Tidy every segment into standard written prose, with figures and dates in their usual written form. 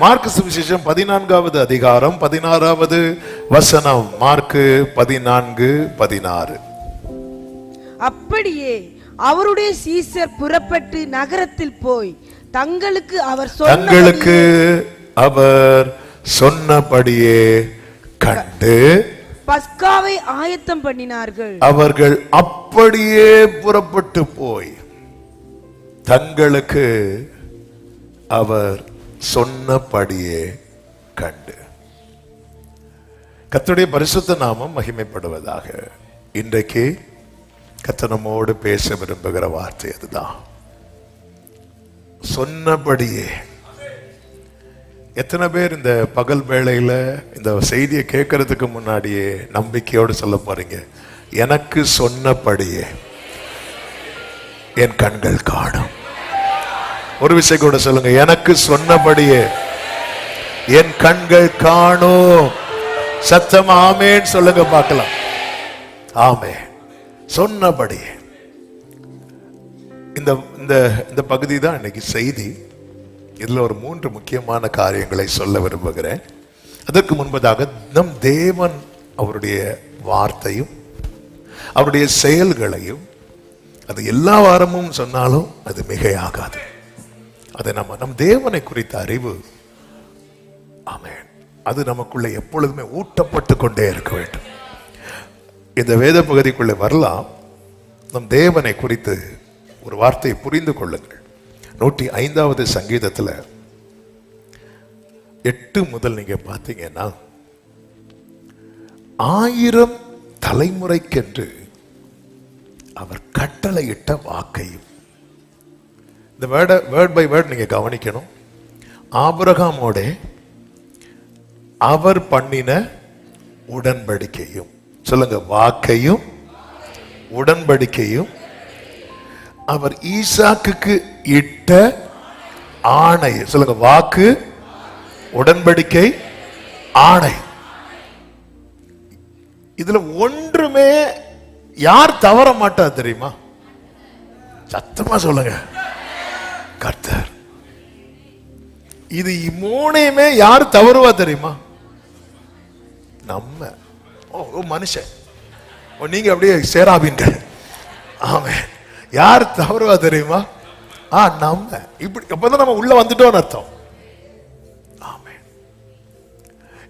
Mark சுவிசேஷம் 14வது அதிகாரம் 16வது வசனம். மார்க்கு 14:16. அப்படியே அவருடைய சீசர் புறப்பட்டு நகரத்தில் போய் தங்களுக்கு அவர் சொன்னபடியே கண்டு பஸ்காவை ஆயத்தம் பண்ணினார்கள். அவர்கள் அப்படியே புறப்பட்டு போய் தங்களுக்கு அவர் சொன்னபடியே கண்டு. கர்த்தருடைய பரிசுத்த நாமம் மகிமைப்படுவதாக. இன்றைக்கு கர்த்தர் நம்மோடு பேச விரும்புகிற வார்த்தை அதுதான், சொன்னபடியே. எத்தனை பேர் இந்த பகல் வேளையில இந்த செய்தியை கேட்கறதுக்கு முன்னாடியே நம்பிக்கையோடு சொல்ல போறீங்க, எனக்கு சொன்னபடியே என் கண்கள் காணும்? ஒரு விஷயம் கூட சொல்லுங்க, எனக்கு சொன்னபடியே என் கண்கள் காணும். சத்தம் ஆமேன்னு சொல்லுங்க பார்க்கலாம். ஆமே, சொன்னபடியே. இந்த இந்த பகுதி தான் இன்னைக்கு செய்தி. இதுல ஒரு 3 முக்கியமான காரியங்களை சொல்ல விரும்புகிறேன். அதற்கு முன்பதாக நம் தேவன் அவருடைய வார்த்தையும் அவருடைய செயல்களையும் அது எல்லா வாரமும் சொன்னாலும் அது மிகையாகாது. அது நம் தேவனை குறித்த அறிவு, ஆமென், அது நமக்குள்ள எப்பொழுதுமே ஊட்டப்பட்டு கொண்டே இருக்க வேண்டும். இந்த வேத பகுதிக்குள்ளே வரலாம். நம் தேவனை குறித்து ஒரு வார்த்தையை புரிந்து கொள்ளுங்கள். 105வது சங்கீதத்தில் 8 முதல் நீங்க பார்த்தீங்கன்னா, 1000 தலைமுறைக்கென்று அவர் கட்டளையிட்ட வாக்கையும். இந்த வேர்ட் பை வேர்ட் நீங்க கவனிக்கணும். ஆபிரகாமோட அவர் பண்ணின உடன்படிக்கையும், சொல்லுங்க, வாக்கையும் உடன்படிக்கையும், அவர் ஈசாக்குக்கு இட்ட ஆணை, சொல்லுங்க, வாக்கு, உடன்படிக்கை, ஆணை. இதுல ஒன்றுமே யார் தவற மாட்டா தெரியுமா? சத்தமா சொல்லுங்க, கர்த்தர். இது 3யுமே யார் தவறுவா தெரியுமா? நம்ம. ஓ மனுஷன், நீங்க அப்படியே சேராபீன்கள். ஆமென். யார் தவறுவா தெரியுமா? நம்ம. இப்படி அப்பதான் நம்ம உள்ள வந்துட்டோம்னு அர்த்தம். ஆமென்.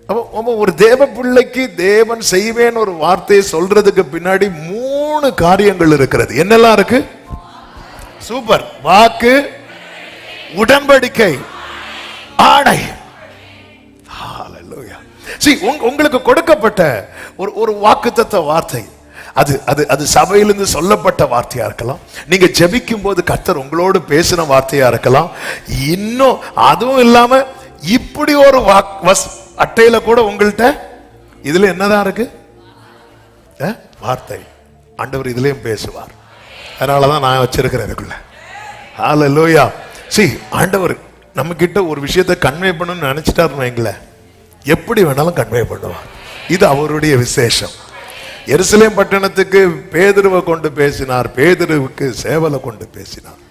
அப்ப ஒரு தேவ பிள்ளைக்கு தேவன் செய்வேன் ஒரு வார்த்தையை சொல்றதுக்கு பின்னாடி 3 காரியங்கள் இருக்கிறது. என்னெல்லாம் இருக்கு? சூப்பர். வாக்கு, உடன்படிக்கை, ஆணை. ஹல்லேலூயா. உங்களுக்கு கொடுக்கப்பட்ட ஒரு வாக்குத்தத்த வார்த்தை, அது சபையிலிருந்து சொல்லப்பட்ட வார்த்தையா இருக்கலாம். நீங்க ஜெபிக்கும் போது கர்த்தர் உங்களோடு பேசின வார்த்தையா இருக்கலாம். இன்னும் அதுவும் இல்லாம இப்படி ஒரு அட்டையில கூட உங்கள்கிட்ட இதுல என்னதான் இருக்கு? வார்த்தை. ஆண்டவர் இதுலயும் பேசுவார். அதனாலதான் நான் வச்சிருக்கிறேன் இதுக்குள்ள. ஹல்லேலூயா. ஆண்டவர் நம்ம கிட்ட ஒரு விஷயத்தை கன்வே பண்ணணும்னு நினைச்சிட்டாருன்னு வைங்களேன், எப்படி வேணாலும் கன்வே பண்ணுவார். இது அவருடைய விசேஷம். எருசலேம் பட்டணத்துக்கு பேதுருவை கொண்டு பேசினார், பேதுருவுக்கு சேவலை கொண்டு பேசினார்.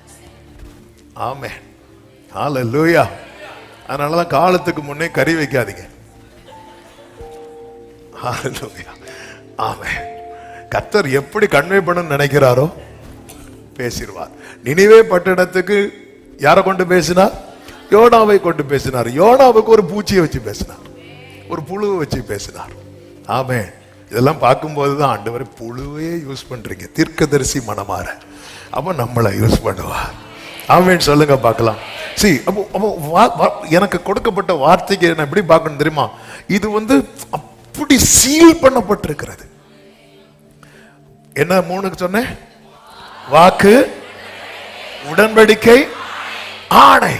ஆமென். ஹல்லேலூயா. அதனாலதான் காலத்துக்கு முன்னே கறி வைக்காதீங்க. ஹல்லேலூயா. ஆமென். கர்த்தர் எப்படி கன்வே பண்ணணும்னு நினைக்கிறாரோ பேசிடுவார். நினிவே பட்டணத்துக்கு யாரை கொண்டு பேசினார்? யோனாவை கொண்டு பேசினார். யோனாவுக்கு ஒரு பூச்சியை வச்சு பேசினார், ஒரு புழுவை வச்சு பேசினார். ஆமென். இதெல்லாம் பார்க்கும்போதுதான் ஆண்டவர் புழுவையே யூஸ் பண்றீங்க, தீர்க்கதரிசி மனமாற, அப்ப நம்மளை யூஸ் பண்ணுவார். ஆமென். சொல்லுங்க பார்க்கலாம். எனக்கு கொடுக்கப்பட்ட வார்த்தைக்கு நான் எப்படி பார்க்கணும் தெரியுமா? இது அப்படி சீல் பண்ணப்பட்டிருக்கிறது. என்ன 3 சொன்னேன்? வாக்கு, உடன்படிக்கை, ஆணை.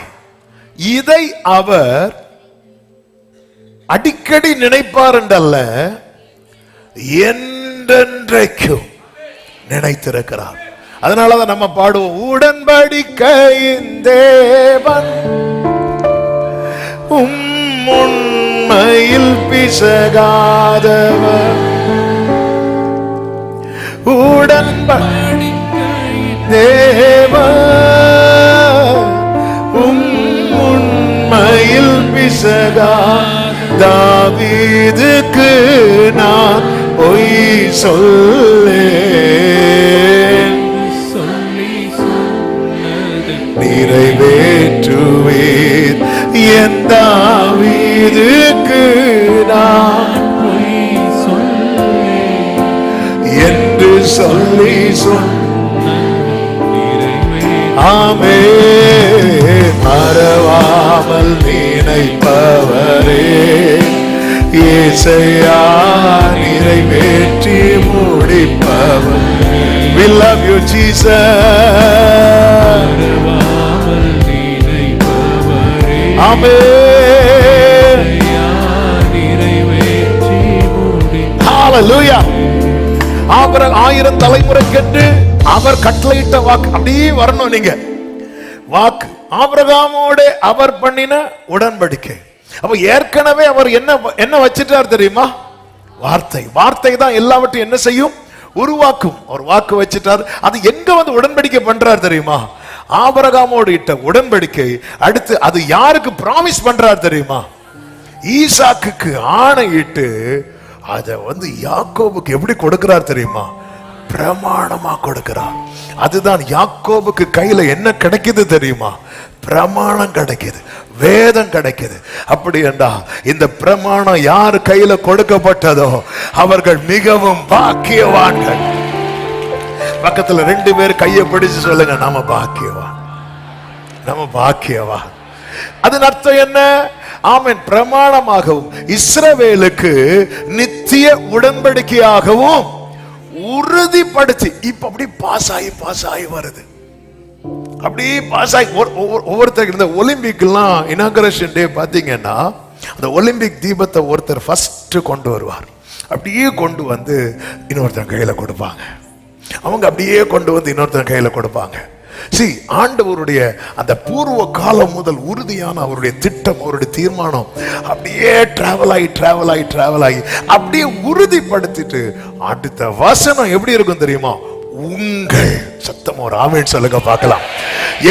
இதை அவர் அடிக்கடி நினைப்பார் என்றல்ல, என்றென்றைக்கும் நினைத்திருக்கிறார். அதனாலதான் நம்ம பாடுவோம், உடன்படிக்கையின் தேவன் உண்மையில் பிசகாதவர், உடன்படிக்கையின் தேவன் உண்மையில் நேசகா தாவீதுக்கு நான் பொய் சொல்லேன், நிறைவேற்றுவேன் என் தாவீதுக்கு நான் என்று சொல்லி ஆமே மறவாமல் நினைப்பவரே இயேசையா நிறைவேற்றி முடிப்பவர். We love you Jesus. Amen. Hallelujah. Abraham 1000 தலைமுறைக்கென்று அவர் கட்டளையிட்ட வாக்கு அப்படியே வரணும். நீங்க வாக்கு ஆபிரகாமோட அவர் பண்ணின உடன்படிக்கை. அப்ப ஏற்கனவே அவர் என்ன வச்சிட்டார் தெரியுமா? வார்த்தை. வார்த்தை தான் எல்லாவற்றையும் என்ன செய்யும்? உருவாக்கும். ஒரு வாக்கு வச்சிட்டார். அது எங்க வந்து உடன்படிக்கை பண்றார் தெரியுமா? ஆபிரகாமோடு இட்ட உடன்படிக்கை. அடுத்து அது யாருக்கு பிராமிஸ் பண்றார் தெரியுமா? ஈசாக்குக்கு ஆணையிட்டு அதை வந்து யாக்கோபுக்கு எப்படி கொடுக்கிறார் தெரியுமா? பிரமாணமா கொடுக்கிறார். அதுதான் யாக்கோபுக்கு கையில என்ன கிடைக்குது தெரியுமா? பிரமாணம் கிடைக்குது, வேதம் கிடைக்குது. அப்படி என்றா இந்த பிரமாணம் யார் கையில கொடுக்கப்பட்டதோ அவர்கள் மிகவும் பாக்கியவான்கள். பக்கத்துல 2 பேர் கையை பிடிச்சு சொல்லுங்க, நம்ம பாக்கியவான், நம்ம பாக்கியவான். அதன் அர்த்தம் என்ன? ஆமென். பிரமாணமாகவும் இஸ்ரவேலுக்கு நித்திய உடன்படிக்கையாகவும் உறுதிப்படுத்தி இப்ப அப்படி பாஸ் ஆகி வருது. அப்படி பாஸ் ஆகி ஒவ்வொருத்தருக்கு இந்த ஒலிம்பிக்லாம் இனாகரேஷன் டே பாத்தீங்கன்னா அந்த ஒலிம்பிக் தீபத்தை ஒருத்தர் ஃபர்ஸ்ட் கொண்டு வருவார். அப்படியே கொண்டு வந்து இன்னொருத்தர் கையில கொடுப்பாங்க. அவங்க அப்படியே கொண்டு வந்து இன்னொருத்தர் கையில கொடுப்பாங்க. ஆண்டவருடைய அந்த பூர்வ காலம் முதல் உறுதியான அவருடைய திட்டம், அவருடைய தீர்மானம் அப்படியே டிராவல் ஆகி அப்படியே உறுதிப்படுத்திட்டு அடுத்த வசனம் எப்படி இருக்கும் தெரியுமா? உங்கள் சத்தம் ஒரு ஆமென் சொல்லுங்க பார்க்கலாம்.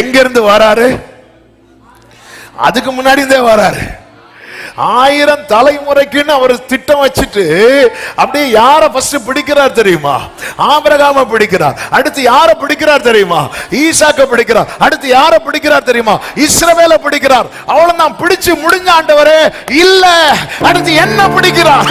எங்க இருந்து வராரு? அதுக்கு முன்னாடி இருந்தே வராரு. 1000 தலைமுறைக்குன்னு அவர் திட்டம் வச்சுட்டு அப்படியே யார ஃபர்ஸ்ட் பிடிக்கிறார் தெரியுமா? ஆபிரகாம பிடிக்கிறார். அடுத்து யார பிடிக்கிறார் தெரியுமா? ஈசாக்க பிடிக்கிறார். அடுத்து யார பிடிக்கிறார் தெரியுமா? இஸ்ரவேல பிடிக்கிறார். அவ்வளவுதான், பிடிச்சு முடிஞ்ச ஆண்டவரே இல்ல, அடுத்து என்ன பிடிக்கிறார்?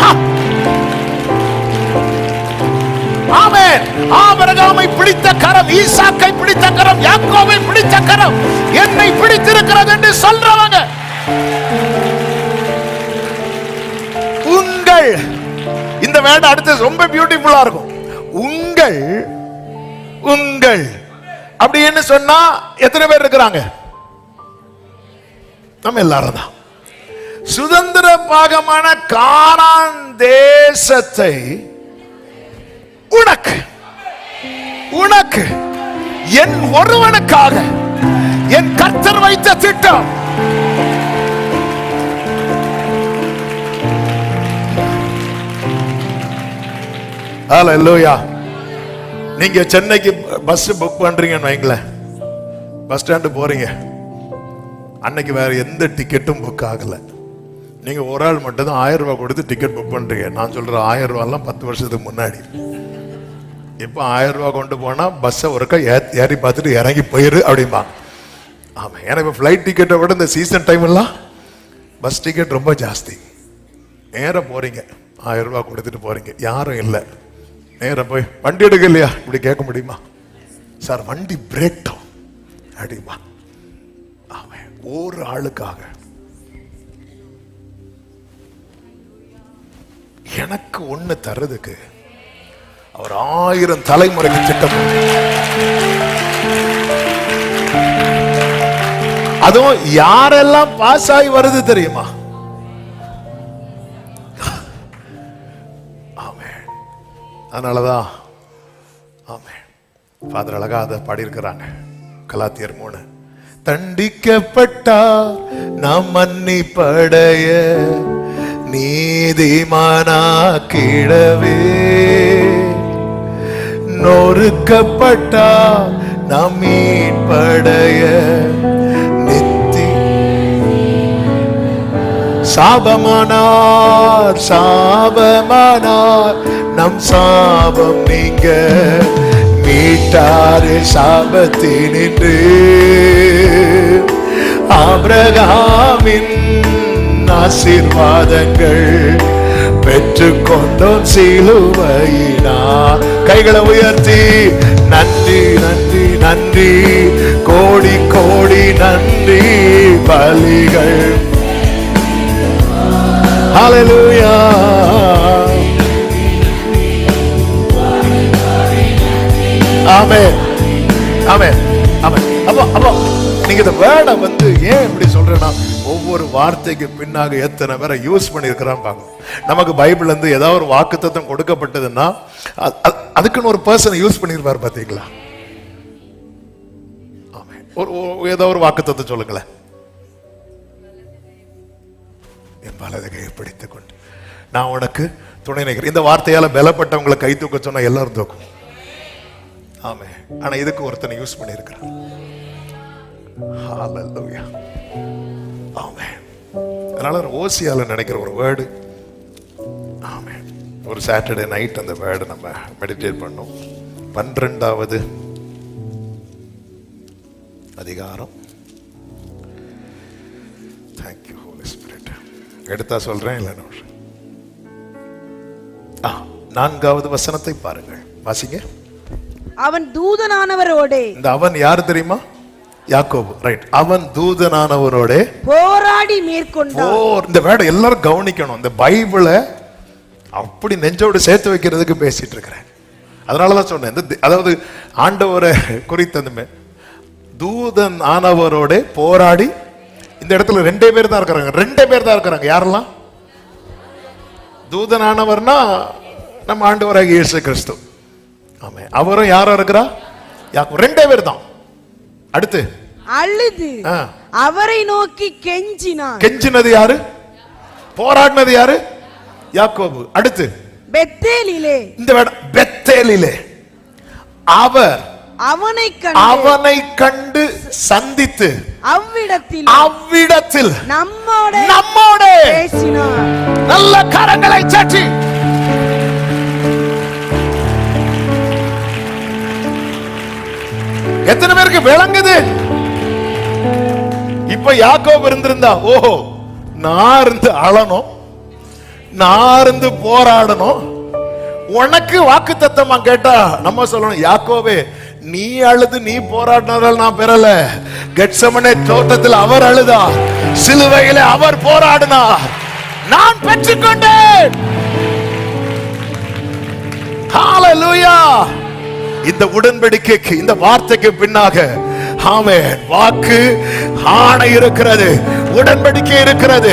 ஆமென். ஆபிரகாமை பிடித்த கரம், ஈசாக்கை பிடித்த கரம், யாக்கோபை பிடித்த கரம் என்னை பிடித்திருக்கிறது என்று சொல்றவங்க உங்கள். இந்த வேர்ட் அடுத்து ரொம்ப பியூட்டிஃபுல்லா இருக்கும். உங்கள் உங்கள் அப்படின்னு சொன்னா எத்தனை பேர் இருக்கிறாங்க? நம்ம எல்லாரும் தான். சுதந்திர பாகமான கானான் தேசத்தை உனக்கு என் ஒருவனுக்காக என் கர்த்தர் வைத்த திட்டம். ஹல்லேலூயா. நீங்க சென்னைக்கு பஸ் புக் பண்றீங்கன்னு வைங்களேன், பஸ் ஸ்டாண்டு போறீங்க, அன்னைக்கு வேற எந்த டிக்கெட்டும் புக் ஆகல. நீங்க ஒரு ஆள் மட்டும் தான் 1000 ரூபாய் கொடுத்து டிக்கெட் புக் பண்றீங்க. நான் சொல்றேன் 1000 ரூபாய்லாம் 10 வருஷத்துக்கு முன்னாடி. இப்போ 1000 ரூபாய் கொண்டு போனா பஸ்ஸை ஒருக்கா ஏறி பார்த்துட்டு இறங்கி போயிரு அப்படிம்பா. ஆமா, ஏன்னா இப்போ ஃப்ளைட் டிக்கெட்டை விட இந்த சீசன் டைம் எல்லாம் பஸ் டிக்கெட் ரொம்ப ஜாஸ்தி. நேர போறீங்க, 1000 ரூபாய் கொடுத்துட்டு போறீங்க, யாரும் இல்லை. நேர போய் வண்டி எடுக்க இல்லையா இப்படி கேட்க முடியுமா? சார் வண்டி பிரேக் டவுன் அப்படிமா. ஆமா, ஒரு ஆளுக்காக எனக்கு ஒண்ணு தர்றதுக்கு அவர் 1000 தலைமுறைக்கு திட்டம். அதுவும் யாரெல்லாம் பாஸ் ஆகி வருது தெரியுமா? ஆமென். அதனாலதான் ஆமென் ஃபாதர் அழகா அதை பாடியிருக்கிறாங்க. கலாத்தியர் 3. தண்டிக்கப்பட்டா நாம் மன்னிப்படைய நீதிமானாக்கிடவே, நொறுக்கப்பட்டா நாம் மீட்படைய சாபமானார் சாபமானார் நம் சாபம் நீங்க மீட்டாரே சாபத்தினின்று ஆபிரகாமின் ஆசீர்வாதங்கள் பெற்றுக்கொண்டோம் சிலுவையினார். கைகளை உயர்த்தி நன்றி நன்றி நன்றி கோடி கோடி நன்றி பலிகள். ஹல்லேலூயா. ஆமென் ஆமென் ஆமென். அப்போ நீங்க இந்த வேர்டை வந்து ஏன் இப்படி சொல்றேன்னா, ஒவ்வொரு வார்த்தைக்கு பின்னாக எத்தனை பேரை யூஸ் பண்ணியிருக்கிறான் பார்க்கணும். நமக்கு பைபிள்ல இருந்து ஏதாவது ஒரு வாக்குத்தத்தம் கொடுக்கப்பட்டதுன்னா அதுக்குன்னு ஒரு பர்சனை யூஸ் பண்ணிருப்பாரு பாத்தீங்களா? ஏதோ ஒரு வாக்குத்தத்தம் சொல்லுங்களேன். என் வலது கையை பிடித்துக் கொண்டு நான் உனக்கு துணை நிற்கிறேன். இந்த வார்த்தையால பலப்பட்டவங்களை கை தூக்க சொன்னா எல்லாரும் தூக்கும். ஆமே. ஆனா இதுக்கு ஒருத்தனை யூஸ் பண்ணியிருக்கிறான். ஹல்லேலூயா. ஆமென். அதனால ஓசியால நினைக்கிற ஒரு வேர்டு. ஆமென். ஒரு சாட்டர்டே நைட் அந்த வேர்டு நம்ம மெடிடேட் பண்ணோம். 12வது அதிகாரம். Thank you Holy Spirit. எடுத்தா சொல்றேன் இல்ல 4வது வசனத்தை பாருங்கள், வாசிங்க. அவன் தூதனானவரோடே. இந்த அவன் யாரு தெரியுமா? யாக்கோபு. ரைட். அவன் தூதனானவரோட போராடி மேற்கொண்டான். இந்த வேர்டை எல்லாரும் கவனிக்கணும். இந்த பைபிளை அப்படி நெஞ்சோடு சேர்த்து வைக்கிறதுக்கு பேசிட்டு இருக்கிறேன். அதனாலதான் சொன்னேன். அதாவது ஆண்டவரை குறித்த தூதன் ஆனவரோட போராடி. இந்த இடத்துல 2 பேர் தான் இருக்கிறாங்க. 2 பேர் தான் இருக்கிறாங்க. யாரெல்லாம்? தூதனானவர்னா நம்ம ஆண்டவராகிய இயேசு கிறிஸ்து. ஆமே. அவரும் யாரா இருக்கிறா? யாக்கோபு. 2 பேர் தான். அடுத்து அழுது அவரை நோக்கி கெஞ்சினான். கெஞ்சினது யாரு? போராடினது யாரு? யாக்கோபு. அடுத்து பெத்தேலிலே. இந்த பெத்தேலிலே அவர் அவனை கண்டு சந்தித்து அவ்விடத்தில் நம்மோட பேசினார். நல்ல கரங்களை சாட்சி. எத்தனை பேருக்கு விளங்குது? இப்ப யாக்கோபு இருந்திருந்தா, ஓஹோ நான் இருந்து அழணும், நான் இருந்து போராடணும், உனக்கு வாக்கு தத்தமா கேட்டா நம்ம சொல்லணும், யாக்கோபே நீ அழுது நீ போராடினால நான் பெறல. கெத்செமனே தோட்டத்தில் அவர் அழுதார், சிலுவையிலே அவர் போராடினார், நான் பெற்றுக்கொண்டேன். ஹல்லேலூயா. இந்த உடன்படிக்கைக்கு, இந்த வார்த்தைக்கு பின்னாக ஆமென் வாக்கு ஆணை இருக்கிறது, உடன்படிக்கை இருக்கிறது.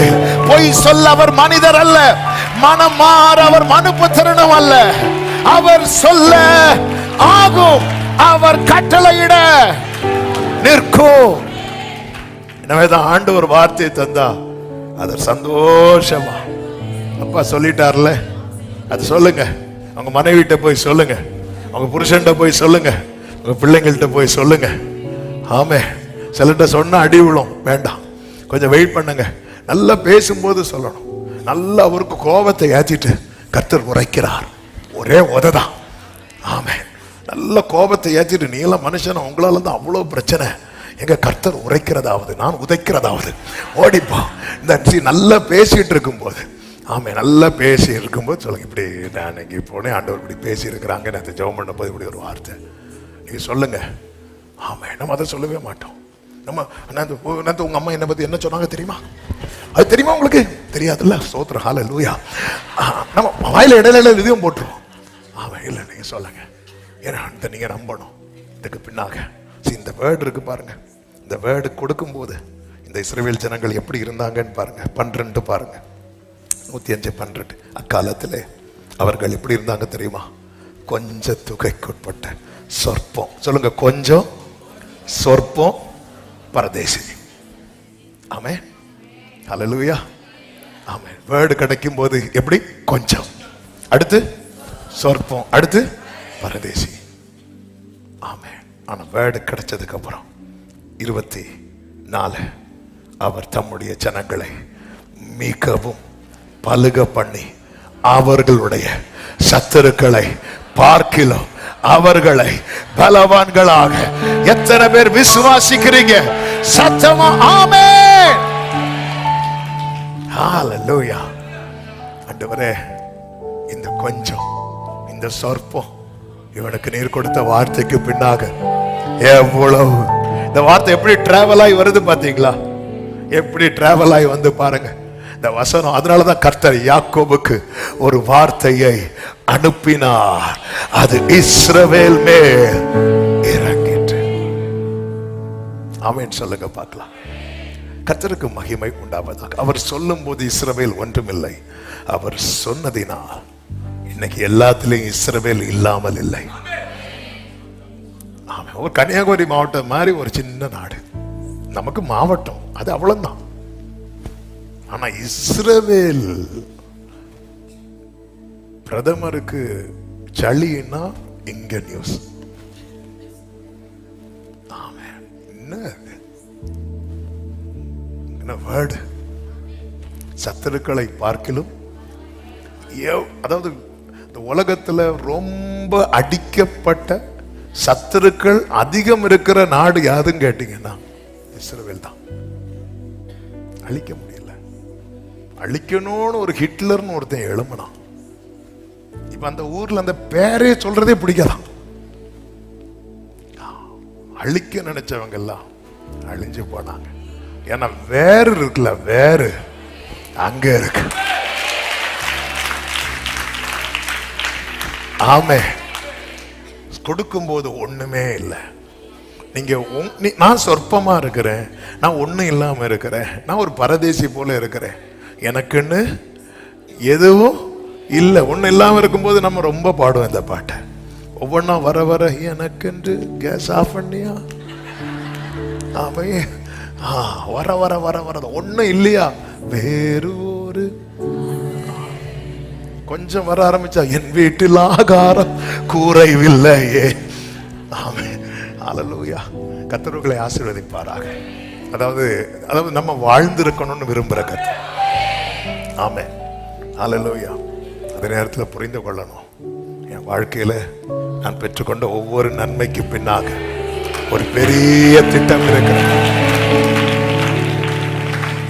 பொய் சொல்ல அவர் மனிதர் அல்ல, மனம் மாற அவர் மனுபுத்திரனும் அல்ல. அவர் சொல்ல ஆகும், அவர் கட்டளையிட நிற்கும். எனவேதான் ஆண்டவர் வார்த்தையை தந்தா அது சந்தோஷமா, அப்பா சொல்லிட்டார்ல அது சொல்லுங்க, அவங்க மனைவிட்ட போய் சொல்லுங்க, அவங்க புருஷன்ட்ட போய் சொல்லுங்க, உங்க பிள்ளைங்கள்ட்ட போய் சொல்லுங்க. ஆமே. சிலர்கிட்ட சொன்னா அடி விழும், வேண்டாம், கொஞ்சம் வெயிட் பண்ணுங்க. நல்லா பேசும்போது சொல்லணும். நல்லா அவருக்கு கோபத்தை ஏற்றிட்டு கர்த்தர் உரைக்கிறார், ஒரே உததான். ஆமே. நல்ல கோபத்தை ஏற்றிட்டு நீ எல்லாம் மனுஷன், உங்களால தான் அவ்வளவு பிரச்சனை, எங்க கர்த்தர் உரைக்கிறதாவது நான் உதைக்கிறதாவது ஓடிப்போ. இந்த நல்லா பேசிட்டு இருக்கும்போது, ஆமே நல்லா பேசி இருக்கும்போது சொல்லுங்க, இப்படி நான் இங்கே போனேன், ஆண்டவர் இப்படி பேசி இருக்கிறாங்க, நான் ஜெபம் பண்ண போது இப்படி ஒரு வார்த்தை நீங்க சொல்லுங்க. ஆமே. நம்ம அதை சொல்லவே மாட்டோம். நம்ம உங்க அம்மா என்னை பத்தி என்ன சொன்னாங்க தெரியுமா? அது தெரியுமா உங்களுக்கு? தெரியாதுல்ல. ஸ்தோத்திரம். ஹல்லேலூயா. நம்ம வாயில இடையில இதையும் போட்டுருவோம். ஆமா, இல்லை நீங்க சொல்லுங்க, ஏன்னா நீங்க நம்பணும். இதுக்கு பின்னாக இந்த வேர்டு இருக்கு பாருங்க. இந்த வேர்டு கொடுக்கும் போது இந்த இஸ்ரவேல் ஜனங்கள் எப்படி இருந்தாங்கன்னு பாருங்க. 12 பாருங்க, 105:12. அக்காலத்திலே அவர்கள் எப்படி இருந்தாங்க தெரியுமா? கொஞ்ச தொகைக்குட்பட்ட சொற்பம். சொல்லுங்க, கொஞ்சம் சொற்பம் பரதேசி. ஆமே. ஹல்லேலூயா. ஆமே. வேர்டு கிடைக்கும் போது எப்படி? கொஞ்சம், அடுத்து சொற்பம், அடுத்து பரதேசி. ஆமே. ஆனா வேர்டு கிடைச்சதுக்கு அப்புறம் 24 அவர் தம்முடைய ஜனங்களை மிகவும் பலுக பண்ணி அவர்களுடைய சத்துருக்களை பார்க்கிலும் அவர்களை பலவான்களாக. எத்தனை பேர் விசுவாசிக்கிறீங்க? சத்தமா ஆமென். ஹalleluya. ஆண்டவரே, இந்த கொஞ்சம், இந்த சொற்பம், இவனுக்கு நீர் கொடுத்த வார்த்தைக்கு பின்னாக எவ்வளவு, இந்த வார்த்தை எப்படி டிராவல் ஆகி வருது பாத்தீங்களா? எப்படி டிராவல் ஆகி வந்து பாருங்க இந்த வசனம். அதனாலதான் கர்த்தர் யாக்கோபுக்கு ஒரு வார்த்தையை அனுப்பினார், அது இஸ்ரவேல் மேல் இறங்கிற்று. ஆமென் சொல்லுங்க பார்க்கலாம். கர்த்தருக்கு மகிமை உண்டாவதாக. அவர் சொல்லும் போது இஸ்ரவேல் ஒன்றுமில்லை, அவர் சொன்னதினால் இன்னைக்கு எல்லாத்திலையும் இஸ்ரவேல் இல்லாமல் இல்லை. ஒரு கன்னியாகுமரி மாவட்டம் மாதிரி ஒரு சின்ன நாடு, நமக்கு மாவட்டம் அது அவ்வளவுதான். ஆனா இஸ்ரவேல் பிரதமருக்கு சளின்னா இங்க நியூஸ். என்ன வேர்டு? சத்துருக்களை பார்க்கிலும், அதாவது இந்த உலகத்துல ரொம்ப அடிக்கப்பட்ட சத்துருக்கள் அதிகம் இருக்கிற நாடு யாதுன்னு கேட்டீங்கன்னா இஸ்ரவேல் தான். அழிக்க முடியல. அழிக்கணும்னு ஒரு ஹிட்லர்னு ஒருத்தன் எழும்பினான். இப்ப அந்த ஊர்ல அந்த பேரே சொல்றதே பிடிக்கலாம். அழிக்க நினைச்சவங்க எல்லாம் அழிஞ்சு போனாங்க. ஏன்னா வேறு இருக்குல்ல, வேறு அங்க இருக்கு. ஆமே. கொடுக்கும் போது ஒண்ணுமே இல்லை. நீங்க நான் சொற்பமா இருக்கிறேன், நான் ஒண்ணும் இல்லாம இருக்கிறேன், நான் ஒரு பரதேசி போல இருக்கிறேன், எனக்குன்னு எதுவும் இல்லை. ஒண்ணு இல்லாம இருக்கும்போது நம்ம ரொம்ப பாடுவோம் இந்த பாட்டை. ஒவ்வொன்னா வர வர எனக்கென்று கேஸ் ஆஃப் பண்ணியா, ஆமே, வர வர வர வர ஒண்ணும் இல்லையா, வேறு ஒரு கொஞ்சம் வர ஆரம்பிச்சா என் வீட்டில் ஆகாரம் கூரைவில்லையே. ஆமே, ஹல்லேலூயா. கர்த்தர்களை ஆசீர்வதிப்பாராக. அதாவது நம்ம வாழ்ந்திருக்கணும்னு விரும்புற கர்த்தர். ஆமே, ஹல்லேலூயா. அதே நேரத்தில் புரிந்து கொள்ளணும், என் வாழ்க்கையில நான் பெற்றுக்கொண்ட ஒவ்வொரு நன்மைக்கு பின்னாக ஒரு பெரிய திட்டம் இருக்கிறது.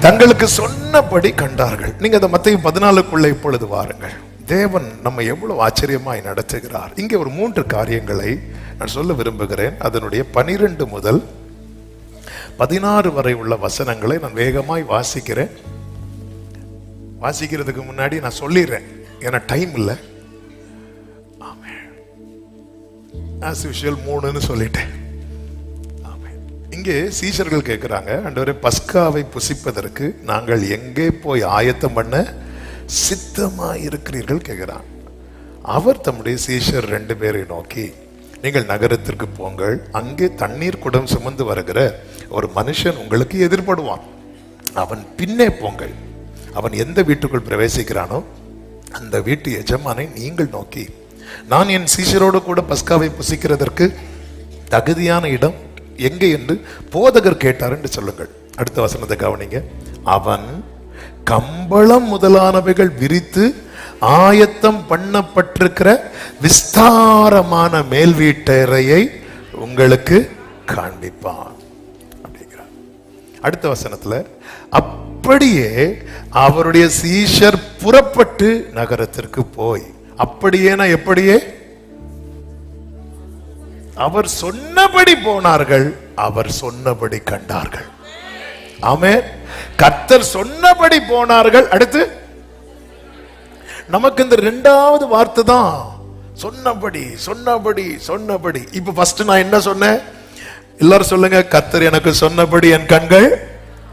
தங்களுக்கு சொன்னபடி கண்டார்கள். நீங்க அந்த மத்தேயு 14 இப்பொழுது வாருங்கள். தேவன் நம்ம எவ்வளவு ஆச்சரியமாய் நடத்துகிறார். இங்கே ஒரு 3 காரியங்களை நான் சொல்ல விரும்புகிறேன். அதனுடைய 12 முதல் 16 வரை உள்ள வசனங்களை நான் வேகமாய் வாசிக்கிறேன். வாசிக்கிறதுக்கு முன்னாடி நான் சொல்லிடுறேன், ஏன்னா டைம் இல்லை. ஆஸ் யூஷுவல் 3ன்னு சொல்லிட்டேன். இங்கே சீஷர்கள் கேட்கிறாங்க, ஆண்டவரே பஸ்காவை புசிப்பதற்கு நாங்கள் எங்கே போய் ஆயத்தம் பண்ண சித்தமாயிருக்கிறீர்கள் கேட்கிறான். அவர் தம்முடைய சீஷர் 2 பேரை நோக்கி, நீங்கள் நகரத்திற்கு போங்கள், அங்கே தண்ணீர் குடம் சுமந்து வருகிற ஒரு மனுஷன் உங்களுக்கு எதிர்படுவான், அவன் பின்னே போங்கள். அவன் எந்த வீட்டுக்குள் பிரவேசிக்கிறானோ அந்த வீட்டு எஜமானை நீங்கள் நோக்கி, நான் என் சீஷரோடு கூட பஸ்காவை புசிக்கிறதற்கு தகுதியான இடம் எங்கே என்று போதகர் கேட்டார் என்று சொல்லுங்கள். அடுத்த வசனத்தை கவனிங்க. அவன் கம்பளம் முதலானவைகள் விரித்து ஆயத்தம் பண்ணப்பட்டிருக்கிற விஸ்தாரமான மேல் வீட்டறையை உங்களுக்கு காண்பிப்பான் அப்படிங்கிறார். அடுத்த வசனத்துல, அப்படியே அவருடைய சீஷர் புறப்பட்டு நகரத்திற்கு போய், அப்படியேனா எப்படியே அவர் சொன்னபடி போனார்கள், அவர் சொன்னபடி கண்டார்கள். ஆமென். கர்த்தர் சொன்னபடி போனார்கள். அடுத்து நமக்கு இந்த 2வது வார்த்தை தான் சொன்னபடி சொன்னபடி சொன்னபடி. இப்ப ஃபர்ஸ்ட் நான் என்ன சொன்னேன்? எல்லாரும் சொல்லுங்க, கர்த்தர் எனக்கு சொன்னபடி என் கண்கள்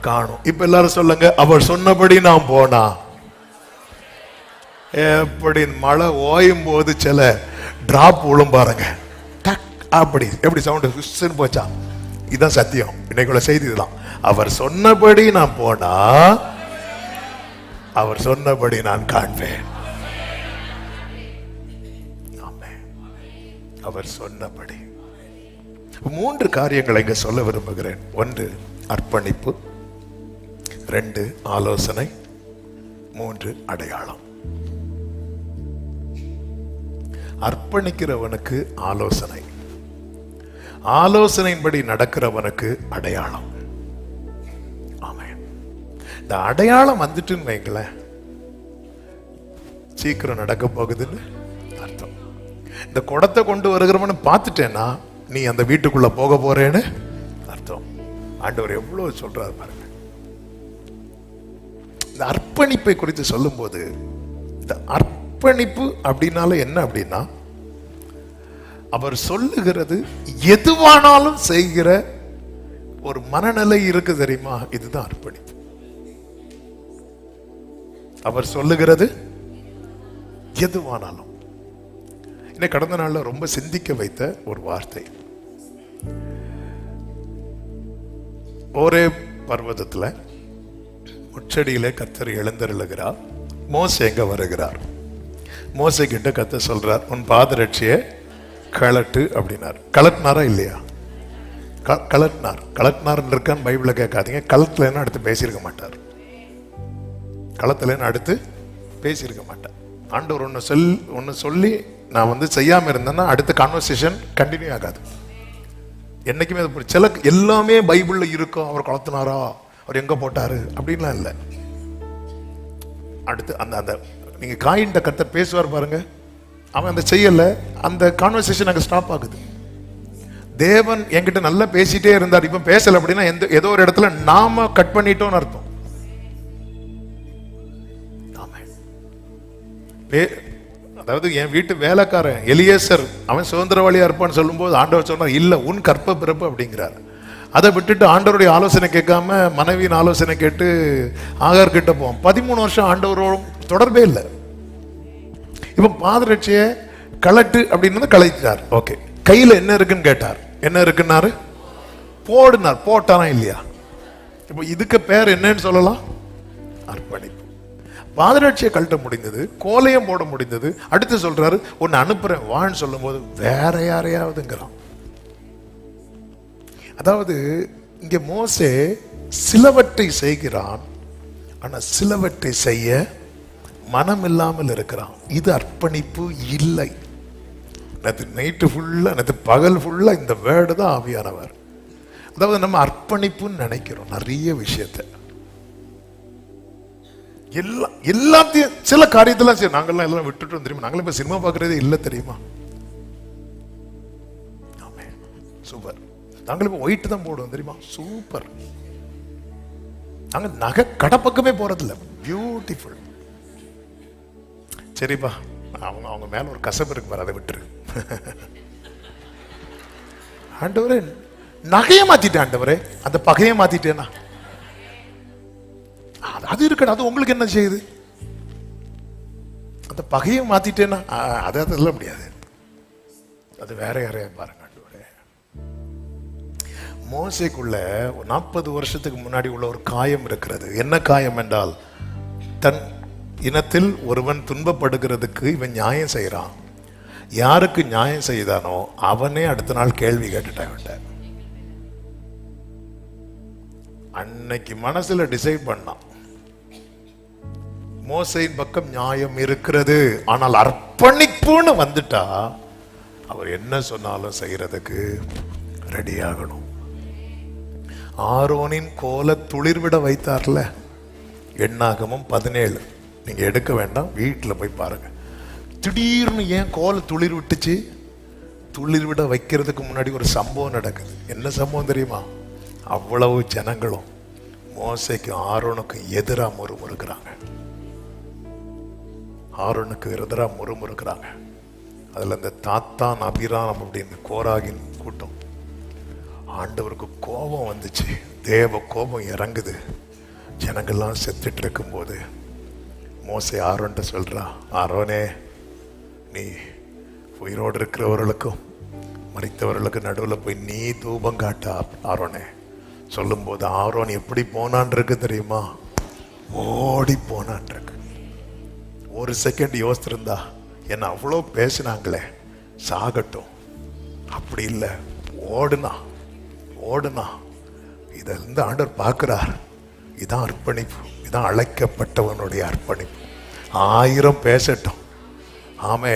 காணும். இப்ப எல்லாரும் சொல்லுங்க, அவர் சொன்னபடி நான் போனா. எப்படி மழை ஓயும் போது சில டிராப் விழும் பாருங்க, அப்படி எப்படி சவுண்ட் போச்சா? இதுதான் சத்தியம். இன்னைக்குள்ள செய்தி இதுதான். அவர் சொன்னபடி நான் போனா அவர் சொன்னபடி நான் காண்பேன். அவர் சொன்னபடி 3 காரியங்களை இங்க சொல்ல விரும்புகிறேன். 1 அர்ப்பணிப்பு, 2 ஆலோசனை, 3 அடையாளம். அர்ப்பணிக்கிறவனுக்கு ஆலோசனை, ஆலோசனையின்படி நடக்கிறவனுக்கு அடையாளம். ஆமென். இந்த அடையாளம் வந்துட்டுன்னு வைங்களேன், சீக்கிரம் நடக்க போகுதுன்னு அர்த்தம். இந்த குடத்தை கொண்டு வருகிறவனு பார்த்துட்டேன்னா நீ அந்த வீட்டுக்குள்ள போக போறேன்னு அர்த்தம். ஆண்டவர் எவ்வளவு சொல்றாரு பாருங்க. இந்த அர்ப்பணிப்பை குறித்து சொல்லும் போது, இந்த அர்ப்பணிப்பு அப்படின்னால என்ன அப்படின்னா, அவர் சொல்லுகிறது எதுவானாலும் செய்கிற ஒரு மனநிலை இருக்கு தெரியுமா? இதுதான் அர்ப்பணிப்பு. அவர் சொல்லுகிறது எதுவானாலும். இன்னைக்கு கடந்த நாள்ல ரொம்ப சிந்திக்க வைத்த ஒரு வார்த்தை. ஒரே பர்வதத்துல முச்சடியிலே கர்த்தர் எழுந்தருளுகிறார். மோசே எங்க வருகிறார். மோசே கிட்ட கர்த்தர் சொல்றார், உன் பாதரட்சியை கழட்டு அப்படின்னார். கலட்டினாரா இல்லையா? கலட்டினார் இருக்கான்னு பைபிள கேட்காதீங்க. களத்துலன்னு அடுத்து பேசியிருக்க மாட்டார். களத்துலன்னு அடுத்து பேசியிருக்க மாட்டார். ஆண்டவர் ஒன்னு சொல்லி நான் செய்யாம இருந்தேன்னா அடுத்த கான்வர்சேஷன் கண்டினியூ ஆகாது. என்னைக்குமே சில எல்லாமே பைபிள்ல இருக்கும். அவர் கலத்தினாரா, அவர் எங்க போட்டாரு அப்படின்லாம் இல்லை. அடுத்து அந்த நீங்க காயின்ட கர்த்தர் பேசுவார் பாருங்க, அவன் அந்த செய்யல, அந்த கான்வர்சேஷன் அங்க ஸ்டாப் ஆகுது. தேவன் என்கிட்ட நல்லா பேசிட்டே இருந்தார், இப்ப பேசல அப்படின்னா ஏதோ ஒரு இடத்துல நாம கட் பண்ணிட்டோம்னு அர்த்தம். அதாவது என் வீட்டு வேலைக்காரன் எலியேசர் அவன் சுதந்திரவாளியா இருப்பான்னு சொல்லும் போது ஆண்டவர் சொன்னார், இல்ல உன் கற்ப பிறப்பு அப்படிங்கிறார். அதை விட்டுட்டு ஆண்டவருடைய ஆலோசனை கேட்காம மனைவியின் ஆலோசனை கேட்டு ஆகார் கிட்ட போவோம். 13 வருஷம் ஆண்டவரோட தொடர்பே இல்லை. இப்ப பாதரட்சிய கலட்டு அப்படின்னு கலைச்சார். ஓகே, கையில என்ன இருக்குன்னு கேட்டார். என்ன இருக்குன்னாரு? போடுனார். போட்டானா இல்லையா? இப்ப இதுக்கு பேர் என்னன்னு சொல்லலாம்? அர்ப்பணிப்பு. பாதரட்சியை கழட்ட முடிந்தது, கோலையம் போட முடிந்தது. அடுத்து சொல்றாரு, உன்னை அனுப்புறேன் வான்னு சொல்லும் போது வேற யாரையாவதுங்கிறான். அதாவது இங்க மோசே சிலவற்றை செய்கிறான், ஆனா சிலவற்றை செய்ய மனம் இல்லாமல் இருக்கிறான். இது அர்ப்பணிப்பு இல்லை. நைட்டு ஃபுல்லா, நேற்று பகல் ஃபுல்லா இந்த வேர்டு தான் ஆவியானவர். அதாவது நம்ம அர்ப்பணிப்புன்னு நினைக்கிறோம் நிறைய விஷயத்தை, எல்லாத்தையும். சில காரியத்தெல்லாம் சரி நாங்கெல்லாம் எல்லாம் விட்டுட்டோம் தெரியுமா? நாங்களும் இப்ப சினிமா பார்க்கறதே இல்லை தெரியுமா? சூப்பர். நாங்களும் இப்ப ஒயிட் தான் போடுவோம் தெரியுமா? சூப்பர். நாங்க நகை கடை பக்கமே போறதில்ல. பியூட்டிஃபுல். சரிப்பா, அவங்க மேல ஒரு கசப்பு இருக்கு பாரு, அதை விட்டுரு. ஆண்டவரே நகையை மாத்திட்டேன், ஆண்டவரே அந்த பகையை மாத்திட்டேனா? அது இருக்கட்டும், அது உங்களுக்கு என்ன செய்யுது? அந்த பகையை மாத்திட்டேன்னா அதை சொல்ல முடியாது. அது வேற யாரையா பாருங்க. மோசேக்குள்ள 40 வருஷத்துக்கு முன்னாடி உள்ள ஒரு காயம் இருக்கிறது. என்ன காயம் என்றால், தன் இனத்தில் ஒருவன் துன்பப்படுகிறதுக்கு இவன் நியாயம் செய்யறான். யாருக்கு நியாயம் செய்தானோ அவனே அடுத்த நாள் கேள்வி கேட்டுட்டான். அன்னைக்கு மனசுல டிசைட் பண்ணான், மோசேயின் பக்கம் நியாயம் இருக்கிறது. ஆனால் அர்ப்பணிப்புன்னு வந்துட்டா அவர் என்ன சொன்னாலும் செய்யறதுக்கு ரெடி ஆகணும். ஆரோனின் கோலை துளிர்விட வைத்தார்ல, எண்ணாகமம் 17. நீங்க எடுக்க வேண்டாம், வீட்டில் போய் பாருங்க. திடீர்னு ஏன் கோலை துளிர் விட்டுச்சு? துளிர் விட வைக்கிறதுக்கு முன்னாடி ஒரு சம்பவம் நடக்குது. என்ன சம்பவம் தெரியுமா? அவ்வளவு ஜனங்களும் மோசேக்கும் ஆரோனுக்கும் எதிராக முறுமுறுக்கிறாங்க. ஆரோனுக்கு எதிராக முறுமுறுக்கிறாங்க. அதுல இந்த தாத்தான் அபிராம் அப்படின்னு கோராகின் கூட்டம். ஆண்டவருக்கு கோபம் வந்துச்சு, தேவ கோபம் இறங்குது. ஜனங்கள்லாம் செத்துட்டு இருக்கும்போது மோசே ஆரோன்ட்ட சொல்றா, ஆரோனே நீ உயிரோடு இருக்கிறவர்களுக்கும் மரித்தவர்களுக்கு நடுவில் போய் நீ தூபம் காட்டா. ஆரோனே சொல்லும் போது ஆரோன் எப்படி போனான் இருக்கு தெரியுமா? ஓடி போனான் இருக்கு. ஒரு செகண்ட் யோசிச்சிருந்தா, என்ன அவ்வளோ பேசினாங்களே சாகட்டும், அப்படி இல்லை, ஓடுனா. இதை ஆண்டவர் பார்க்கிறார். இதான் அர்ப்பணிப்பு. இதான் அழைக்கப்பட்டவனுடைய அர்ப்பணிப்பு. 1000 பேசட்டும், ஆமே,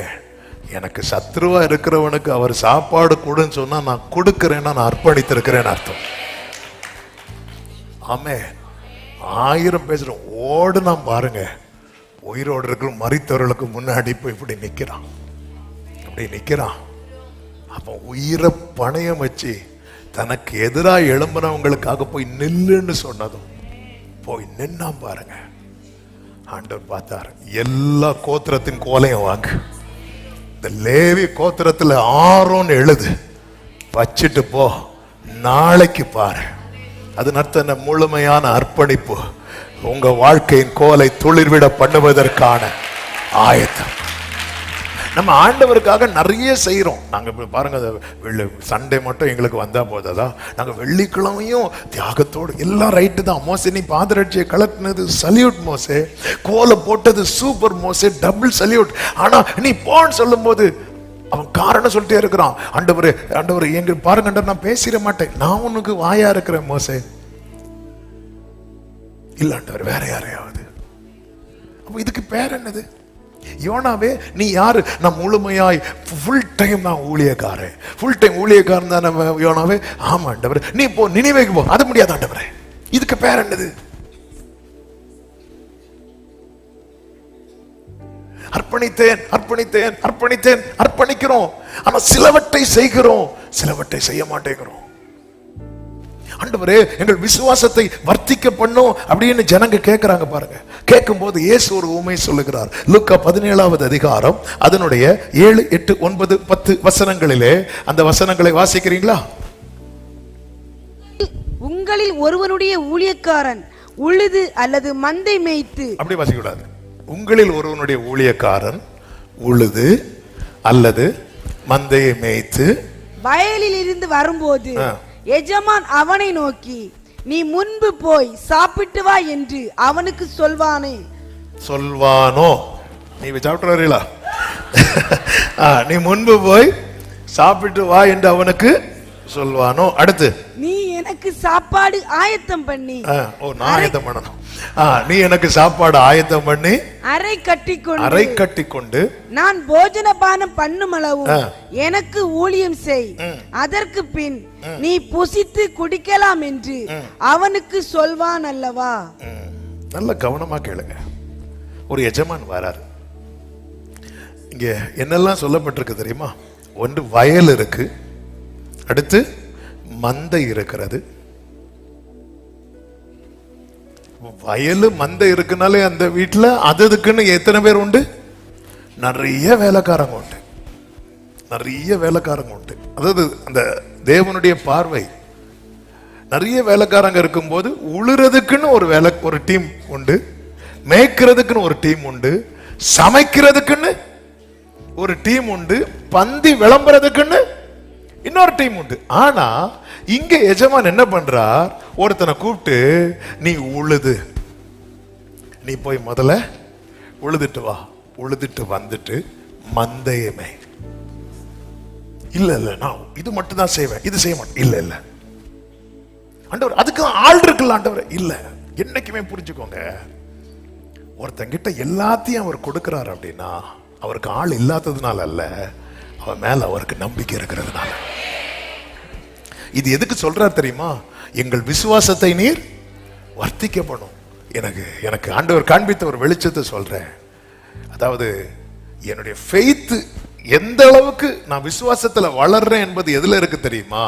எனக்கு சத்ருவா இருக்கிறவனுக்கு அவர் சாப்பாடு கொடுன்னு சொன்னா நான் கொடுக்கிறேன்னா நான் அர்ப்பணித்திருக்கிறேன் அர்த்தம். ஆமே, 1000 பேசுறோம், ஓடுனா பாருங்க, உயிரோடு இருக்கிற மரித்தவர்களுக்கு முன்னாடி போய் இப்படி நிக்கிறான், அப்படி நிக்கிறான். அப்ப உயிரை பணையம் வச்சு தனக்கு எதிராக எழும்புறவங்களுக்காக போய் நில்லுன்னு சொன்னதும் போய் நின்னா பாருங்க. ஆண்டவர் பார்த்தார், எல்லா கோத்திரத்தின் கோலையும் வாங்க, இந்த லேவி கோத்திரத்துல ஆரோன்னு எழுது, வச்சிட்டு போ, நாளைக்கு பாரு. அது அர்த்தம் முழுமையான அர்ப்பணிப்பு, உங்க வாழ்க்கையின் கோலை துளிர்விட பண்ணுவதற்கான ஆயத்தம். நம்ம ஆண்டவருக்காக நிறைய செய்யறோம். நாங்க பாருங்க, சண்டே மட்டும் எங்களுக்கு வந்தா போதா, நாங்க வெள்ளிக்கிழமையும் தியாகத்தோடு எல்லாம் ரைட்டு தான். மோசே நீ பாதரட்சியை கலட்டினது சல்யூட் மோசே, கோலை போட்டது சூப்பர் மோசே, டபுள் சல்யூட். ஆனா நீ போன்னு சொல்லும் போது அவன் காரணம் சொல்லிட்டே இருக்கிறான், ஆண்டவரே ஆண்டவரே எங்க பாருங்க, நான் பேசிட மாட்டேன், நான் உனக்கு வாயா இருக்கிறேன் மோசே. இல்ல ஆண்டவர், வேற யாரையாவது. அப்ப இதுக்கு பேர் என்னது? யோனாவே நீ யாரு? நான் முழுமையாய் ஃபுல் டைம் நான் ஊழியக்காரன், ஃபுல் டைம் ஊழியக்காரன் தான் நம்ம யோனாவே. ஆமா ஆண்டவரே, நீ போ நினிவேக்கு போ. அது முடியாது ஆண்டவரே. இதுக்கு பேர் என்னது? அர்ப்பணித்தேன் அர்ப்பணித்தேன் அர்ப்பணித்தேன் அர்ப்பணிக்கிறோம், ஆனா சிலவற்றை செய்கிறோம், சிலவற்றை செய்ய மாட்டேங்கிறோம். ஆண்டவரே எங்கள் விசுவாசத்தை வர்த்திக்க பண்ணும் அப்படின்னு ஜனங்க கேட்கிறாங்க பாருங்க. கேட்கும் போது இயேசு ஒரு உண்மை சொல்லுகிறார். லூக்கா 17வது அதிகாரம் அதனுடைய 7, 8, 9, 10 வசனங்களிலே அந்த வசனங்களை வாசிக்கிறீங்களா? உங்களில் ஒருவனுடைய ஊழியக்காரன் உழுது அல்லது மந்தை மேய்த்து, அப்படி வாசிக்க கூடாது. உங்களில் ஒருவனுடைய ஊழியக்காரன் உழுது அல்லது மந்தையை மேய்த்து வயலில் இருந்து வரும்போது எஜமான் அவனை நோக்கி நீ முன்பு போய் சாப்பிட்டு வா என்று அவனுக்கு சொல்வானோ? நீ சாப்பிட்டு வரீங்களா? நீ முன்பு போய் சாப்பிட்டு வா என்று அவனுக்கு சொல்வானோ? அடுத்து நீ எனக்கு சாப்பாடு ஆயத்தம் பண்ணி, நான் ஆயத்தம் பண்ணணும். நீ எனக்கு சாப்பாடு ஆயத்தம் பண்ணி அறை கட்டி கொண்டு நான் போஜன பானம் பண்ணும் அளவும் எனக்கு ஊழியம் செய், அதற்கு பின் நீ புசித்து குடிக்கலாம் என்று அவனுக்கு சொல்வான் அல்லவா? நல்ல கவனமா கேளுங்க. ஒரு எஜமான் வராரு. இங்க என்னெல்லாம் சொல்லப்பட்டிருக்கு தெரியுமா? ஒன்று வயல் இருக்கு, அடுத்து மந்தை இருக்கிறது. வயலு மந்தை இருக்குனாலே அந்த வீட்டுல அதுக்குன்னு எத்தனை பேர் உண்டு? நிறைய வேலைக்காரங்க உண்டு, நிறைய வேலைக்காரங்க உண்டு. அதாவது அந்த தேவனுடைய பார்வை, நிறைய வேலைக்காரங்க இருக்கும்போது உழுறதுக்குன்னு ஒரு டீம் உண்டு, மேய்க்கிறதுக்குன்னு ஒரு டீம் உண்டு, சமைக்கிறதுக்குன்னு ஒரு டீம் உண்டு, பந்தி விளம்புறதுக்குன்னு இன்னொரு டீம் உண்டு. ஆனா இங்க எஜமான் என்ன பண்றார்? ஒருத்தனை கூப்பிட்டு நீ உழுது, நீ போய் முதல்ல உழுதுட்டு வா, உழுதுட்டு வந்துட்டு மந்தையமே. இல்ல இல்ல நான் இது மட்டும் தான் செய்வேன், இது செய்ய மாட்டேன். இல்ல இல்ல ஆண்டவர், அதுக்கு ஆள் இருக்குல்ல ஆண்டவர். இல்ல, என்னைக்குமே புரிஞ்சுக்கோங்க, ஒருத்தங்கிட்ட எல்லாத்தையும் அவர் கொடுக்கிறார் அப்படின்னா அவருக்கு ஆள் இல்லாததுனால அல்ல, அவன் மேல அவருக்கு நம்பிக்கை இருக்கிறதுனால. இது எதுக்கு சொல்றார் தெரியுமா? எங்கள் விசுவாசத்தை நீர் வர்த்திக்கப்படும். எனக்கு ஆண்டவர் காண்பித்த ஒரு வெளிச்சத்தை சொல்றேன். அதாவது என்னுடைய ஃபெய்த் எந்த அளவுக்கு நான் விசுவாசத்துல வளர்றேன் என்பது எதுல இருக்கு தெரியுமா?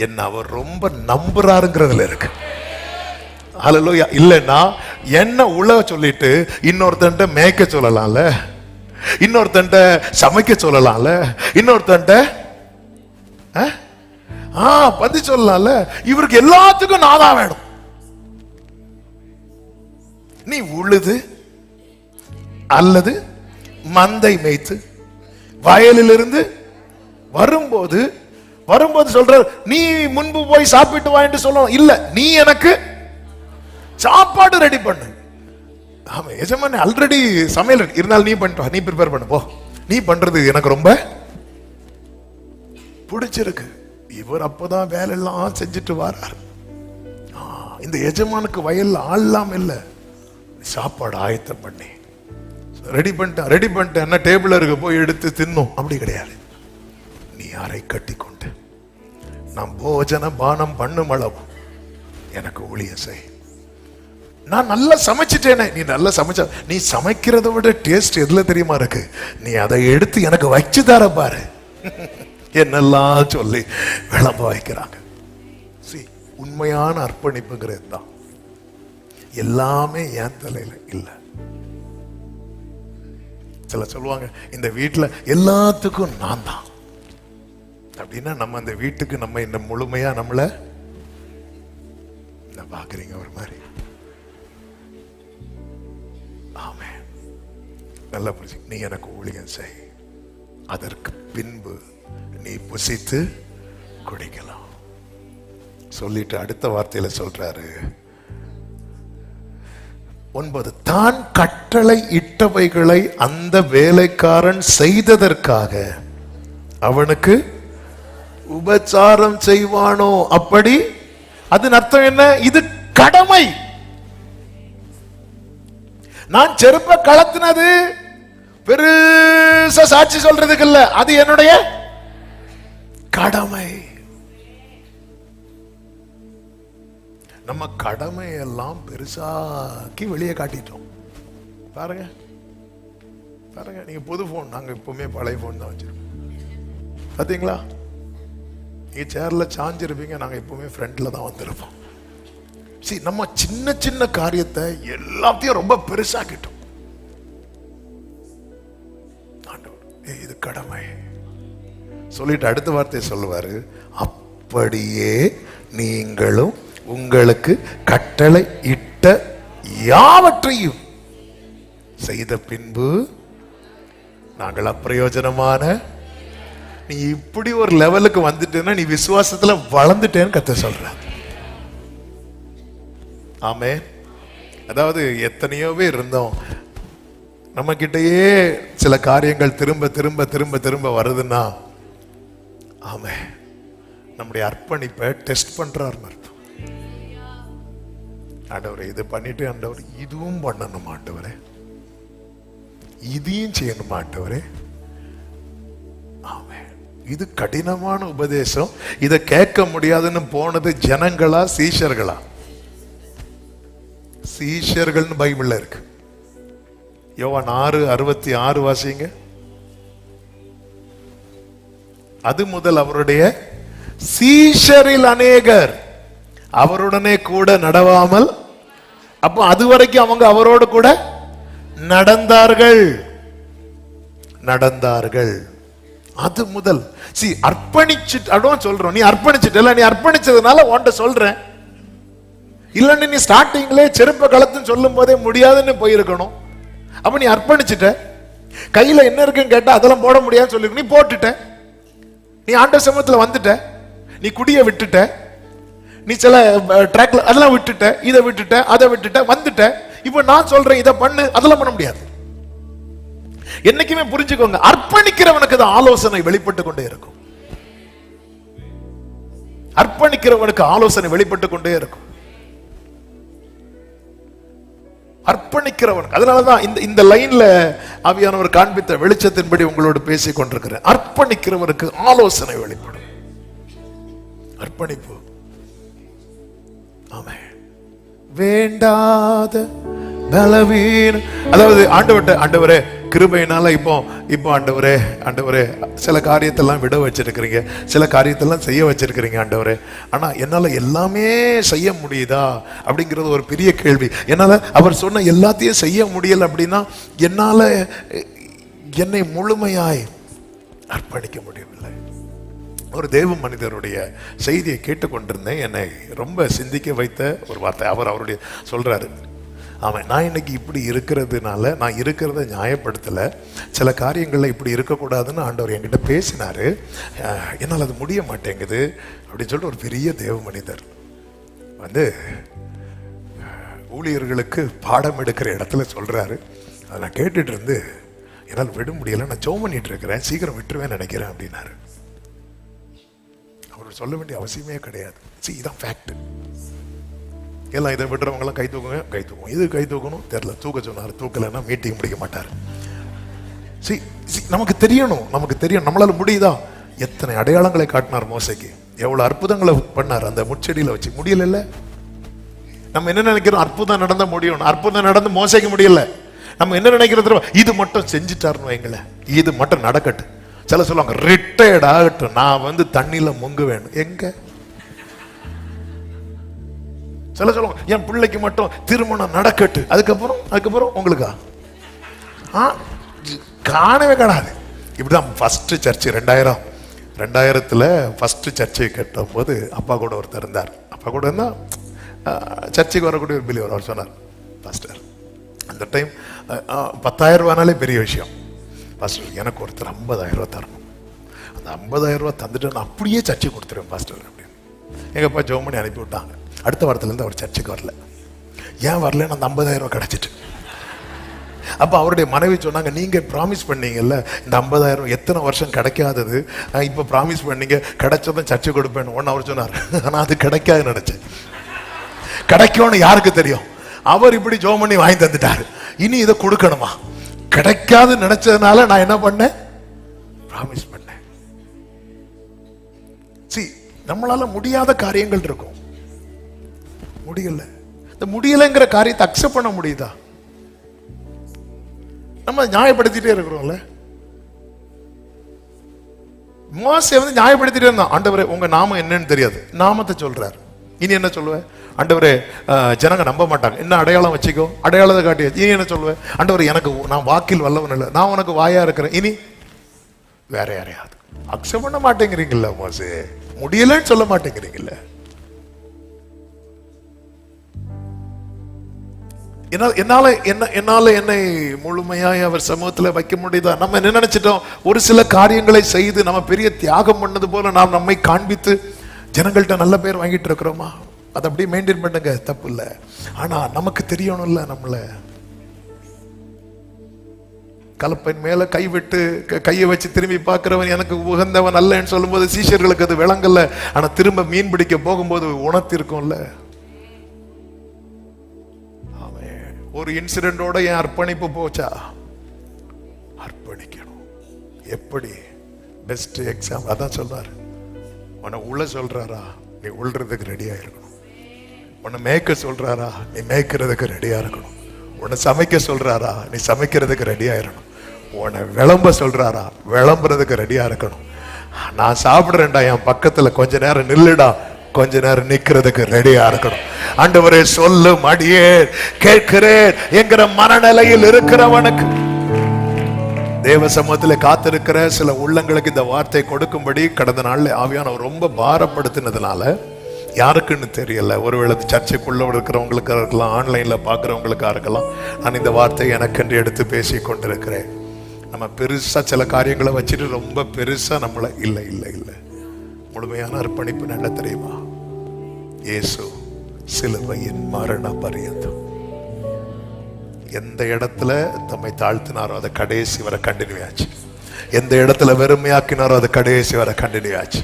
என்ன அவர் ரொம்ப நம்புறாருங்கிறதுல இருக்கு. ஹல்லேலூயா. இல்லைன்னா என்ன உழ சொல்லிட்டு இன்னொருத்தன்ட்ட மேய்க்க சொல்லலாம்ல, இன்னொருத்தன்ட்ட சமைக்க சொல்லலாம்ல, இன்னொருத்தன்ட்ட பந்தி சொல்லலாம்ல. இவருக்கு எல்லாத்துக்கும் நான் தான் வேணும். நீ உழுது அல்லது மந்தை மேய்த்து வயலிலிருந்து வரும்போது சொல்ற, நீ முன்பு போய் சாப்பிட்டு வா என்று சொல்லணும். இல்ல, நீ எனக்கு சாப்பாடு ரெடி பண்ணு. ஆமா, எஜமானே ஆல்ரெடி சமையல் இருந்தாலும் நீ பண்ணிட்டு, நீ ப்ரிப்பேர் பண்ணு போ. நீ பண்றது எனக்கு ரொம்ப பிடிச்சிருக்கு. இவர் அப்பதான் வேலையெல்லாம் செஞ்சுட்டு வரார். இந்த எஜமானுக்கு வயல்ல ஆள்லாம் இல்ல, சாப்பாடு ஆயத்தம் பண்ணி ரெடி பண்ணிட்டேன் என்ன டேபிள் இருக்கு போய் எடுத்து தின்னும், அப்படி கிடையாது. நீ அறை கட்டி கொண்டு நான் போஜன பானம் பண்ணும் அளவு எனக்கு ஊழியம் செய். நான் நல்லா சமைச்சிட்டேனே, நீ நல்லா சமைச்ச, நீ சமைக்கிறத விட டேஸ்ட் எதுல தெரியுமா இருக்கு, நீ அதை எடுத்து எனக்கு வச்சு தர பாரு என்னெல்லாம் சொல்லி விளம்ப வைக்கிறாங்க. உண்மையான அர்ப்பணிப்புங்கிறது தான். எல்லாமே என் தலையில இல்ல. சில சொல்லுவாங்க இந்த வீட்டுல எல்லாத்துக்கும் நான் தான் அப்படின்னா, நம்ம அந்த வீட்டுக்கு நம்ம இந்த முழுமையா நம்மள பாக்குறீங்க ஒரு மாதிரி. ஆமே, நல்லா புரிஞ்சு. நீ எனக்கு ஊழியம் செய், அதற்கு பின்பு நீ புசித்து குடிக்கலாம் சொல்லிட்டு அடுத்த வார்த்தையில சொல்றாரு 9, தான் கட்டளை இட்டவைகளை அந்த வேலைக்காரன் செய்ததற்காக அவனுக்கு உபச்சாரம் செய்வானோ. அப்படி அதன் அர்த்தம் என்ன? இது கடமை. நான் செருப்ப கலத்தினது பெருசா சாட்சி சொல்றதுக்கு இல்ல, அது என்னுடைய கடமை. நம்ம கடமையெல்லாம் பெருசாக்கி வெளியே காட்டிட்டோம். பாருங்க பாருங்க, நீங்க புது போன், நாங்க எப்பவுமே பழைய போன் தான் வச்சிருக்கோம். பாத்தீங்களா, நீங்க சேர்ல சாஞ்சிருப்பீங்க, நாங்க எப்பவுமே ஃப்ரண்ட்ல தான் வந்திருப்போம். சரி, நம்ம சின்ன சின்ன காரியத்தை எல்லாத்தையும் ரொம்ப பெருசாக்கிட்டோம். இது கடமை சொல்லிட்டு அடுத்த வார்த்தை சொல்லுவாரு, அப்படியே நீங்களும் உங்களுக்கு கட்டளை இட்ட யாவற்றையும் செய்த பின்பு நாங்கள் அப்பிரயோஜனமான. நீ இப்படி ஒரு லெவலுக்கு வந்துட்டேன்னா நீ விசுவாசத்துல வளர்ந்துட்டேன்னு கர்த்தர் சொல்ற. ஆமே. அதாவது எத்தனையோ பேர் இருந்தோம், நம்ம கிட்டயே சில காரியங்கள் திரும்ப திரும்ப திரும்ப திரும்ப வருதுன்னா, ஆமே, நம்முடைய அர்ப்பணிப்பை டெஸ்ட் பண்றாரு அர்த்தம். ஆண்டவரே இது பண்ணிட்டு, ஆண்டவர் இதுவும் பண்ணணும், ஆண்டவரே இதையும் செய்யணும், ஆண்டவரே. ஆமே, இது கடினமான உபதேசம். இதை கேட்க முடியாதுன்னு போனது ஜனங்களா சீஷர்களா? சீஷர்கள்னு பைபிள்ல இருக்கு. யோவான் 6:66 வாசிங்க. அது முதல் அவருடைய சீஷரில் அநேகர் அவருடனே கூட நடவாமல், அப்போ அது வரைக்கும் அவங்க அவரோடு கூட நடந்தார்கள். அது முதல் அர்ப்பணிச்சுட்டு அதான் சொல்றோம். நீ அர்ப்பணிச்சுட்டு, நீ அர்ப்பணிச்சதுனால உன்கிட்ட சொல்றேன். இல்லன்னு நீ ஸ்டார்டிங்ல செருப்ப கலத்துன்னு சொல்லும் போதே முடியாதுன்னு போயிருக்கணும். அப்ப நீ அர்ப்பணிச்சுட்ட, கையில என்ன இருக்குன்னு கேட்டா அதெல்லாம் போட முடியாதுன்னு சொல்லி நீ போட்டுட்ட. நீ ஆண்டவர் சமூகத்துல வந்துட்ட, நீ குடிய விட்டுட்ட, நீ சில ட்ராக்ல அதெல்லாம் விட்டுட்ட, இதை விட்டுட்ட, அதை விட்டுட்ட, வந்துட்ட. இப்ப நான் சொல்றேன் இதை பண்ணு, அதெல்லாம் பண்ண முடியாது. என்னைக்குமே புரிஞ்சுக்கோங்க, அர்ப்பணிக்கிறவனுக்கு தான் ஆலோசனை வெளிப்பட்டு கொண்டே இருக்கும். அர்ப்பணிக்கிறவனுக்கு ஆலோசனை வெளிப்பட்டு கொண்டே இருக்கும். அர்ப்பணிக்கிறவனுக்கு. அதனாலதான் இந்த லைன்ல ஆவியானவர் காண்பித்த வெளிச்சத்தின்படி உங்களோடு பேசிக் கொண்டிருக்கிறேன். அர்ப்பணிக்கிறவனுக்கு ஆலோசனை வெளிப்படும். அர்ப்பணிப்பு. ஆமென். வேண்டாத பலவீன, அதாவது ஆண்டவரே கிருபையினால இப்போ ஆண்டவரே சில காரியத்தெல்லாம் விட வச்சிருக்கிறீங்க, சில காரியத்தெல்லாம் செய்ய வச்சிருக்கிறீங்க ஆண்டவரே. ஆனா என்னால எல்லாமே செய்ய முடியுதா அப்படிங்கிறது ஒரு பெரிய கேள்வி. என்னால அவர் சொன்ன எல்லாத்தையும் செய்ய முடியல அப்படின்னா என்னால என்னை முழுமையாய் அர்ப்பணிக்க முடியவில்லை. ஒரு தேவ மனிதருடைய செய்தியை கேட்டுக்கொண்டிருந்தேன். என்னை ரொம்ப சிந்திக்க வைத்த ஒரு வார்த்தை. அவருடைய சொல்றாரு, ஆமாம், நான் இன்னைக்கு இப்படி இருக்கிறதுனால நான் இருக்கிறத நியாயப்படுத்தலை, சில காரியங்களில் இப்படி இருக்கக்கூடாதுன்னு ஆண்டவர் என்கிட்ட பேசினாரு, என்னால் அது முடிய மாட்டேங்குது அப்படின்னு சொல்லிட்டு ஒரு பெரிய தேவ மனிதர் வந்து ஊழியர்களுக்கு பாடம் எடுக்கிற இடத்துல சொல்றாரு. அதை நான் கேட்டுட்டு இருந்து என்னால் விட முடியலை, நான் ஜெபம் பண்ணிட்டு இருக்கிறேன், சீக்கிரம் விட்டுருவேன் நினைக்கிறேன் அப்படின்னாரு. அவர் சொல்ல வேண்டிய அவசியமே கிடையாது. இதான் ஃபேக்ட். எல்லாம் இதை விடுறவங்க எல்லாம் கை தூக்குங்க, கை தூக்குவோம். இது கை தூக்கணும் தெரியல, தூக்க சொன்னார், தூக்கலைன்னா மீட்டிங் முடிக்க மாட்டார். நமக்கு தெரியணும், நமக்கு தெரியும் நம்மளால முடியுதா. எத்தனை அடையாளங்களை காட்டினார் மோசைக்கு, எவ்வளவு அற்புதங்களை பண்ணார் அந்த முச்செடியில வச்சு. முடியல. நம்ம என்ன நினைக்கிறோம், அற்புதம் நடந்தா முடியும். அற்புதம் நடந்து மோசைக்கு முடியல. நம்ம என்ன நினைக்கிறது, இது மட்டும் செஞ்சுட்டாருன்னு வைங்கள, இது மட்டும் நடக்கட்டும். சில சொல்லுவாங்க ரிட்டையர்ட் ஆகட்டும், நான் தண்ணியில முங்க வேணும். எங்க சில சொல்லுவாங்க என் பிள்ளைக்கு மட்டும் திருமணம் நடக்கட்டு, அதுக்கப்புறம் உங்களுக்கா காணவே காணாது. இப்படிதான் ஃபர்ஸ்ட் சர்ச்சு 2000 ஃபர்ஸ்ட் சர்ச்சை கட்டும் போது அப்பா கூட ஒருத்தர் இருந்தார். அப்பா கூட இருந்தா சர்ச்சுக்கு வரக்கூடிய ஒரு பிலிவர். அவர் சொன்னார், பாஸ்டர் அந்த டைம் 10,000 ரூபானாலே பெரிய விஷயம். பாஸ்டர் எனக்கு ஒருத்தர் 50,000 ரூபா தரணும், அந்த 50,000 ரூபா தந்துட்டு நான் அப்படியே சர்ச்சை கொடுத்துருவேன் பாஸ்டர் அப்படின்னு. எங்கள் அப்பா ஜெபம் பண்ணி அனுப்பி விட்டாங்க. அடுத்த வாரத்துலேருந்து அவர் சர்ச்சுக்கு வரல. ஏன் வரலன்னு அந்த 50,000 ரூபா கிடச்சிட்டு. அப்போ அவருடைய மனைவி சொன்னாங்க, நீங்கள் ப்ராமிஸ் பண்ணீங்கல்ல இந்த 50,000 எத்தனை வருஷம் கிடைக்காதது, இப்போ ப்ராமிஸ் பண்ணீங்க கிடைச்சதும் சர்ச்சை கொடுப்பேன்னு. ஒன்று அவர் சொன்னார், ஆனால் அது கிடைக்காதுன்னு நினச்சேன். கிடைக்கும்னு யாருக்கு தெரியும். அவர் இப்படி ஜெபம் பண்ணி வாங்கி தந்துட்டாரு, இனி இதை கொடுக்கணுமா. கிடைக்காது நினைச்சதுனால நான் என்ன பண்ணேன், ப்ராமிஸ் பண்ணேன். நம்மளால முடியாத காரியங்கள் இருக்கும். முடியல, இந்த முடியலைங்கிற காரியத்தை அக்செப்ட் பண்ண முடியுதா? நம்ம நியாயப்படுத்திட்டே இருக்கிறோம்ல. மோசே நியாயப்படுத்திட்டே இருந்தான். ஆண்டவரே உங்க நாமம் என்னன்னு தெரியாது, நாமத்தை சொல்றாரு. இனி என்ன சொல்லுவேன், ஆண்டவரே ஜனங்க நம்ப மாட்டாங்க, என்ன அடையாளம் வச்சுக்கோ, அடையாளத்தை காட்டி. இனி என்ன சொல்லுவேன், ஆண்டவரே எனக்கு நான் வாக்கில் வல்லவன் இல்லை, நான் உனக்கு வாயா இருக்கிறேன். இனி வேற யாரையாவது அக்செப்ட் பண்ண மாட்டேங்கிறீங்கல்ல மோசே, முடியலன்னு சொல்ல மாட்டேங்கிறீங்கல்ல. என்னால என்னை முழுமையாய் அவர் சமூகத்தில் வைக்க முடியுதா? நம்ம என்ன நினைச்சிட்டோம், ஒரு சில காரியங்களை செய்து நம்ம பெரிய தியாகம் பண்ணது போல நாம் நம்மை காண்பித்து ஜனங்கள்கிட்ட நல்ல பேர் வாங்கிட்டு இருக்கிறோமா? அதை அப்படியே மெயின்டைன் பண்ணுங்க, தப்பு இல்லை. ஆனா நமக்கு தெரியணும்ல, நம்மள கலப்பையின் மேல கைவிட்டு கையை வச்சு திரும்பி பார்க்கிறவன் எனக்கு உகந்தவன் அல்லன்னு சொல்லும் போது சீஷர்களுக்கு அது விளங்கல. ஆனா திரும்ப மீன் பிடிக்க போகும்போது உணர்த்திருக்கும்ல. ஒரு இன்சிடென்டோட என் அர்ப்பணிப்பு போச்சா? அர்ப்பணிக்கணும். எப்படி? பெஸ்ட் எக்ஸாம்பிள் அதான் சொல்றாரு. உன்னை உள்ள சொல்றாரா, நீ உள்றதுக்கு ரெடியா இருக்கணும். உன்னை மேய்க்க சொல்றாரா, நீ மேய்க்கிறதுக்கு ரெடியா இருக்கணும். உன்னை சமைக்க சொல்றாரா, நீ சமைக்கிறதுக்கு ரெடியா இருக்கணும். உன்னை விளம்ப சொல்றாரா, விளம்புறதுக்கு ரெடியா இருக்கணும். நான் சாப்பிடுறேன்டா, என் பக்கத்துல கொஞ்ச நேரம் நில்லுடா, கொஞ்ச நேரம் நிக்கிறதுக்கு ரெடியா இருக்கணும். ஆண்டவரே சொல்லும் அடியே கேட்கிறேன் என்கிற மனநிலையில் இருக்கிறவனுக்கு தேவ சமூகத்தில் காத்திருக்கிற சில உள்ளங்களுக்கு இந்த வார்த்தை கொடுக்கும்படி கடந்த நாள்ல ஆவியானவர் ரொம்ப பாரப்படுத்தினதுனால யாருக்குன்னு தெரியல. ஒருவேளை சர்ச்சைக்குள்ள இருக்கிறவங்களுக்கு இருக்கலாம், ஆன்லைன்ல பாக்குறவங்களுக்கா இருக்கலாம். நான் இந்த வார்த்தையை எனக்கென்று எடுத்து பேசி கொண்டிருக்கிறேன். நம்ம பெருசா சில காரியங்களை வச்சுட்டு ரொம்ப பெருசா நம்மள இல்லை இல்லை இல்லை முழுமையான அர்ப்பணிப்பு நல்ல தெரியுமா? இயேசு சிலுவையின் மரண பரியந்தம் எந்த இடத்துல தம்மை தாழ்த்தினாரோ அதை கடைசி வரை கண்டினியூ ஆச்சு. எந்த இடத்துல வெறுமையாக்கினாரோ அதை கடைசி வரை கண்டினியூ ஆச்சு.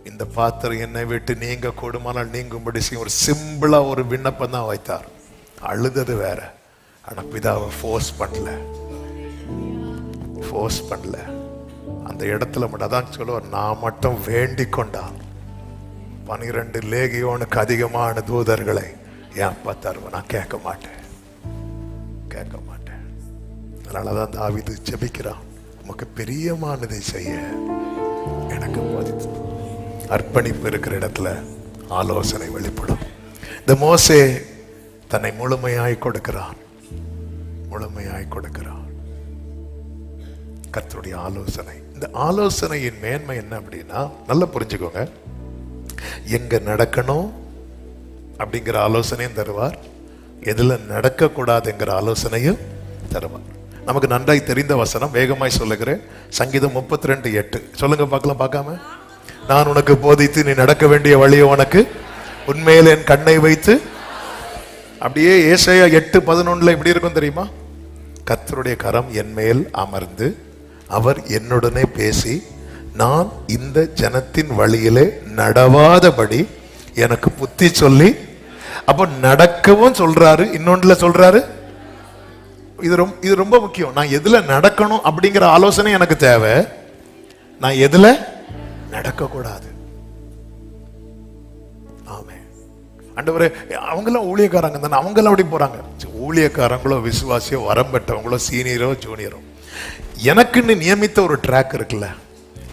இந்த பாத்திரம் என்னை விட்டு நீங்க கூடுமானால் நீங்கும்படி ஒரு சிம்பிளா ஒரு விண்ணப்பம் தான் வைத்தார். அழுதது வேற, ஆனா பிதாவை ஃபோர்ஸ் பண்ணல. அந்த இடத்துல மட்டும் அதான் சொல்லுவார், நான் மட்டும் வேண்டிக் கொண்டான் 12 லேகியோனுக்கு அதிகமான தூதர்களை என் அப்பா தருவேன், நான் கேட்க மாட்டேன். அதனாலதான் தாவீது ஜெபிக்கிறான், உமக்கு பிரியமானதை செய்ய எனக்கு போதித்து. அர்ப்பணிப்பு இருக்கிற இடத்துல ஆலோசனை வெளிப்படும். இந்த மோசே தன்னை முழுமையாய் கொடுக்கிறான். கர்த்தருடைய ஆலோசனை. இந்த ஆலோசனையின் மேன்மை என்ன அப்படின்னா, நல்லா புரிஞ்சுக்கோங்க, எங்க நடக்கணும் அப்படிங்கிற ஆலோசனையும் தருவார், எதுல நடக்க கூடாதுங்கிற ஆலோசனையும் தருவார். நமக்கு நன்றாய் தெரிந்த வசனம், வேகமாய் சொல்லுகிறேன். சங்கீதம் 32:8 சொல்லுங்க பார்க்கலாம். பார்க்காம, நான் உனக்கு போதித்து நீ நடக்க வேண்டிய வழியை உனக்கு உண்மையில் என் கண்ணை வைத்து. அப்படியே ஏசாயா 8:11 இப்படி இருக்கும் தெரியுமா? கர்த்தருடைய கரம் என் மேல் அமர்ந்து அவர் என்னுடனே பேசி நான் இந்த ஜனத்தின் வழியிலே நடவாதபடி எனக்கு புத்தி சொல்லி அப்ப நடக்கவும் சொல்றாரு, இன்னொன்றுல சொல்றாரு. இது ரொம்ப முக்கியம். நான் எதுல நடக்கணும் அப்படிங்கிற ஆலோசனை எனக்கு தேவை. நான் எதுல நடக்க கூடாது. ஆமே. ஆண்டவரே, அவங்கெல்லாம் ஊழியக்காரங்க தானே, அவங்கெல்லாம் அப்படி போறாங்க. ஊழியக்காரங்களோ விசுவாசியோ வரம் பெற்றவங்களோ சீனியரோ ஜூனியரோ, எனக்குன்னு நியமித்த ஒரு ட்ராக் இருக்குல்ல,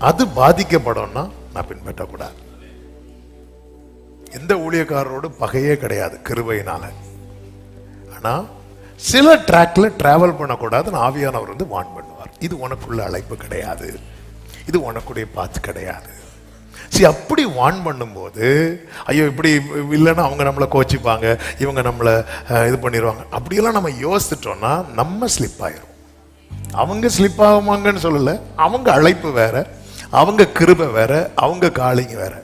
அது பாதிக்கப்படும்னா நான் பின்பற்றக்கூடாது. எந்த ஊழியக்காரரோடு பகையே கிடையாது கிருபையினால. ஆனா சில ட்ராக்ல டிராவல் பண்ணக்கூடாதுன்னு ஆவியானவர் வந்து வார்ன் பண்ணுவார். இது உனக்குள்ள அழைப்பு கிடையாது, இது உனக்குடைய பாத்து கிடையாது. சரி, அப்படி வார்ன் பண்ணும்போது ஐயோ இப்படி இல்லைன்னா அவங்க நம்மளை கோச்சிப்பாங்க, இவங்க நம்மளை இது பண்ணிடுவாங்க, அப்படியெல்லாம் நம்ம யோசிச்சிட்டோம்னா நம்ம ஸ்லிப் ஆயிரும். அவங்க ஸ்லிப் ஆகுமாங்கன்னு சொல்லல, அவங்க அழைப்பு வேற, அவங்க கிருபை வேற, அவங்க காலிங்க வேற.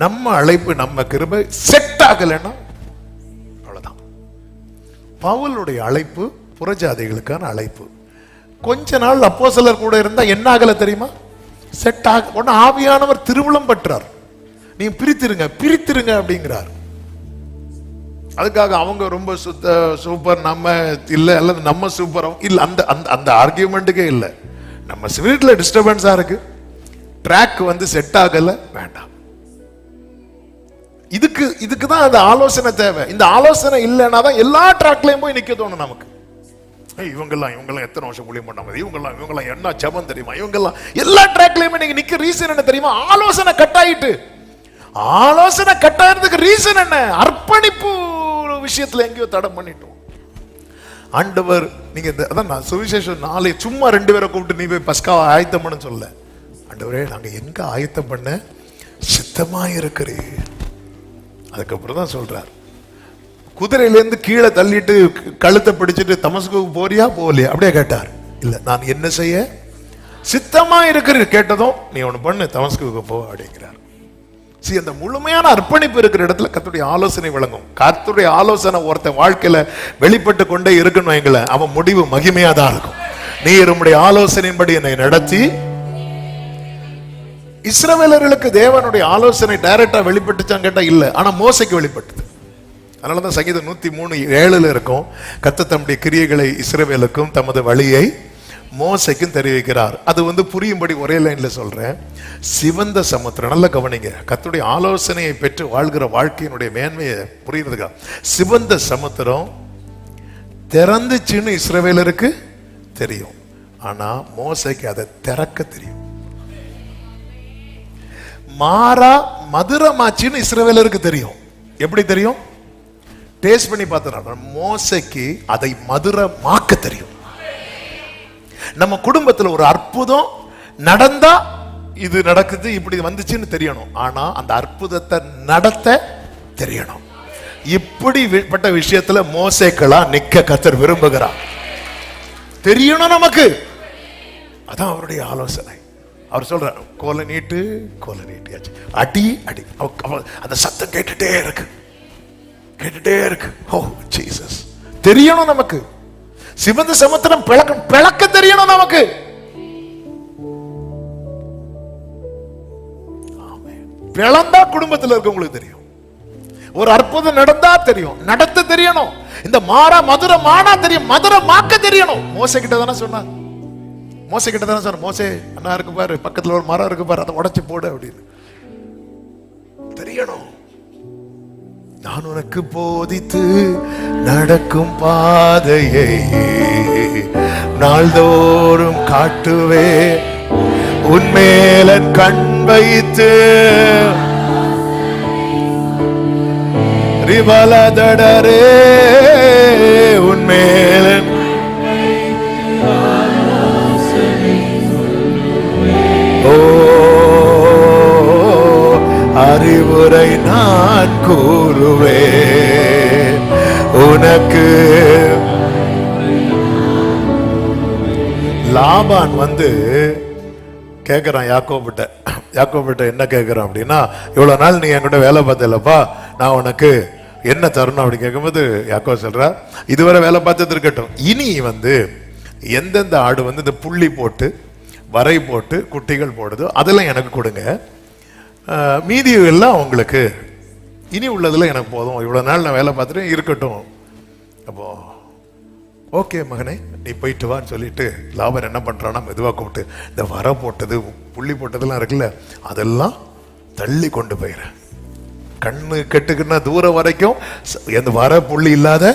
நம்ம அழைப்பு நம்ம கிருபை செட் ஆகலைன்னா அவ்வளவுதான். பவுலுடைய அழைப்பு புறஜாதிகளுக்கான அழைப்பு. கொஞ்ச நாள் அப்போஸ்தலர் கூட இருந்தா என்ன ஆகல தெரியுமா? செட் ஆக ஒன்னு ஆவியானவர் திருவுளம் பற்றார், நீங்க பிரித்திருங்க பிரித்திருங்க அப்படிங்கிறார். அதுக்காக அவங்க ரொம்ப சூப்பர் நம்ம இல்ல, அல்லது நம்ம சூப்பர் இல்ல, அந்த அந்த ஆர்கியூமெண்ட்டுக்கே இல்ல. நம்ம ஸ்பிரிட்ல டிஸ்டர்பன்ஸா இருக்கு, ட்ராக் வந்து செட் ஆகல, வேண்டாம். இதுக்கு தான் அந்த ஆலோசனை தேவை. இந்த ஆலோசனை இல்லைன்னா தான் எல்லா ட்ராக்லயும் போய் நிக்க தோணும் நமக்கு. இவங்கெல்லாம் எத்தனை வருஷம் ஊழியம் பண்ணாங்க, இவங்கெல்லாம் என்ன ஜெபம் தெரியுமா, இவங்கெல்லாம் எல்லா ட்ராக்லயுமே நீங்க நிக்க ரீசன் என்ன தெரியுமா? ஆலோசனை கட்டாயிட்டு. ஆலோசனை கட்டாயிறதுக்கு ரீசன் என்ன? அர்ப்பணிப்பு விஷயத்துல எங்கேயோ தடை பண்ணிட்டோம். ஆண்டவர் நீங்க அதான் நான் சுவிசேஷம் 4 சும்மா 2 பேரை கூப்பிட்டு நீ போய் பஸ்காவை ஆயத்தம் பண்ண சொல்ல. ஆண்டவரே, நாங்க எங்க ஆயத்தம் பண்ண சித்தமா இருக்கிறேன். அதுக்கப்புறம் தான் சொல்றார், குதிரையிலேருந்து கீழே தள்ளிட்டு கழுத்தை பிடிச்சிட்டு தமஸ்குக்கு போறியா போகலையா அப்படியே கேட்டார். இல்ல, நான் என்ன செய்ய சித்தமா இருக்கிறேன். கேட்டதும் நீ ஒண்ணு பண்ணு, தமஸ்குக்கு போ அப்படிங்கிறார். சரி, அந்த முழுமையான அர்ப்பணிப்பு இருக்கிற இடத்துல கர்த்தருடைய ஆலோசனை விளங்கும். கர்த்தருடைய ஆலோசனை ஒருத்தன் வாழ்க்கையில வெளிப்பட்டு கொண்டே இருக்கணும் வைங்கள, அவன் முடிவு மகிமையா தான் இருக்கும். நீர் உம்முடைய ஆலோசனையின்படி என்னை நடத்தி. இஸ்ரவேலர்களுக்கு தேவனுடைய ஆலோசனை டைரக்டா வெளிப்பட்டுச்சான்னு கேட்டா இல்ல, ஆனா மோசைக்கு வெளிப்பட்டது. அதனாலதான் சங்கீதம் 103:7 இருக்கும், கர்த்தர் தம்முடைய கிரியைகளை இஸ்ரவேலுக்கும் தமது வழியை மோசைக்கும் தெரிவிக்கிறார். அது வந்து புரியும்படி ஒரே லைன்ல சொல்றேன். சிவந்த சமுத்திரம், நல்ல கவனிங்க, கர்த்தருடைய ஆலோசனையை பெற்று வாழ்கிற வாழ்க்கையினுடைய மேன்மையை புரியுறதுக்கா. சிவந்த சமுத்திரம் திறந்துச்சுன்னு இஸ்ரவேலருக்கு தெரியும், ஆனா மோசைக்கு அதை திறக்க தெரியும். மாறா மதுரமாச்சின்னு இஸ்ரவேலருக்கு தெரியும். எப்படி தெரியும்? டேஸ்ட் பண்ணி பார்த்தா. மோசைக்கு அதை மதுரமாக்க தெரியும். நம்ம குடும்பத்தில் ஒரு அற்புதம் நடந்தா இது நடக்குது, இப்படி வந்துச்சுன்னு தெரியணும், ஆனா அந்த அற்புதத்தை நடத்த தெரியணும். இப்படிப்பட்ட விஷயத்துல மோசேக்களா நிக்க கர்த்தர் விரும்புகிறார். தெரியணும் நமக்கு. அதான் அவருடைய ஆலோசனை. அவர் சொல்றார், கோலை நீட்டு, கோலை நீட்டியாச்சு, அடி அடி. அந்த சத்தம் கேட்டுட்டே இருக்கு, கேட்டுட்டே இருக்கு. ஓ ஜீசஸ், தெரியணும் நமக்கு. சிவந்த சமுத்திரம் பிளக்க தெரியணும் நமக்கு. பிளந்தா குடும்பத்தில் இருக்கவங்களுக்கு தெரியும். ஒரு அற்புதம் நடந்தா தெரியும், நடத்த தெரியணும். இந்த மாறா மதுரை மானா தெரியும், மதுரை மாக்க தெரியணும். மோசே கிட்ட தானே சொன்னார், மோசே கிட்ட தானே சொன்ன, மோசே அண்ணா இருக்கு பாரு, பக்கத்துல ஒரு மரம் இருக்கு பாரு, அதை உடைச்சு போடு அப்படின்னு தெரியணும். நான் உனக்கு போதித்து நடக்கும் பாதையை நாள்தோறும் காட்டுவே, உன்மேல கண் வைத்து ரிபலதடரே, உன்மேல ஓ அறிவுரை நான் கூறுவேன் உனக்கு. லாபான் வந்து கேட்கிறான் யாக்கோபிட்ட என்ன கேட்கிறான் அப்படின்னா, இவ்வளவு நாள் நீ என்கிட்ட வேலை பார்த்தலப்பா, நான் உனக்கு என்ன தரணும் அப்படி கேட்கும்போது யாக்கோ சொல்றா, இதுவரை வேலை பார்த்தது இருக்கட்டும், இனி வந்து எந்தெந்த ஆடு வந்து இந்த புள்ளி போட்டு வரை போட்டு குட்டிகள் போடுதோ அதெல்லாம் எனக்கு கொடுங்க, மீதி எல்லாம் உங்களுக்கு இனி உள்ளதுல எனக்கு போதும், இவ்வளவு நாள் நான் வேலை பார்த்துட்டு இருக்கட்டும். அப்போ ஓகே மகனே நீ போயிட்டு வான்னு சொல்லிட்டு லாபர் என்ன பண்றான்னா மெதுவாக கூப்பிட்டு இந்த வர போட்டது புள்ளி போட்டதெல்லாம் இருக்குல்ல அதெல்லாம் தள்ளி கொண்டு போயிடுறேன். கண்ணு கெட்டுக்குன்னா தூரம் வரைக்கும் எந்த வர புள்ளி இல்லாத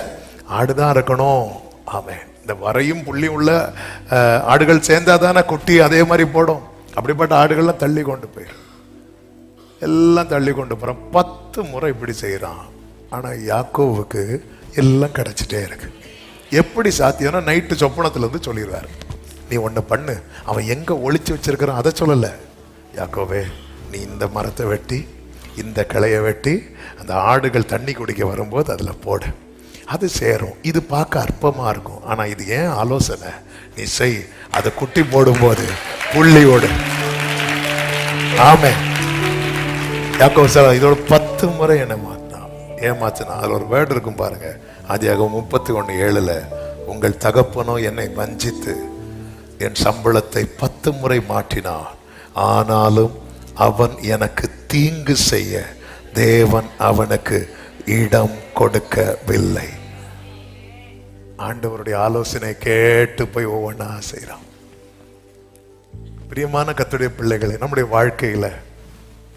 ஆடுதான் இருக்கணும். ஆமே, இந்த வரையும் புள்ளி உள்ள ஆடுகள் சேர்ந்தாதானே குட்டி அதே மாதிரி போடும். அப்படிப்பட்ட ஆடுகள்லாம் தள்ளி கொண்டு போயிடும். எல்லாம் தள்ளி கொண்டு போறான். 10 முறை இப்படி செய்யறான். ஆனா யாக்கோவுக்கு எல்லாம் கிடைச்சிட்டே இருக்கு. எப்படி சாத்தியம்னா நைட்டு சொப்பனத்துல இருந்து சொல்லிடுவார், நீ ஒண்ணு பண்ணு, அவன் எங்க ஒளிச்சு வச்சிருக்கிறான் அதை சொல்லல. யாக்கோவே நீ இந்த மரத்தை வெட்டி இந்த கிளையை வெட்டி அந்த ஆடுகள் தண்ணி குடிக்க வரும்போது அதுல போடு, அது சேரும். இது பார்க்க அற்பமா இருக்கும், ஆனா இது ஏன் ஆலோசனை, நீ செய். அதை குட்டி போடும்போது புள்ளியோடு. ஆமே, யாக்கோ சார் இதோட 10 முறை என்ன மாத்தினான், ஏமாத்தினான். அதுல ஒரு வேர்டு இருக்கும் பாருங்க, ஆதியாகமம் 31:7 உங்கள் தகப்பனோ என்னை வஞ்சித்து என் சம்பளத்தை 10 முறை மாற்றினான், ஆனாலும் அவன் எனக்கு தீங்கு செய்ய தேவன் அவனுக்கு இடம் கொடுக்கவில்லை. ஆண்டவருடைய ஆலோசனை கேட்டு போய் ஒவ்வொன்றா செய்யறான். பிரியமான கர்த்தருடைய பிள்ளைகளை, நம்முடைய வாழ்க்கையில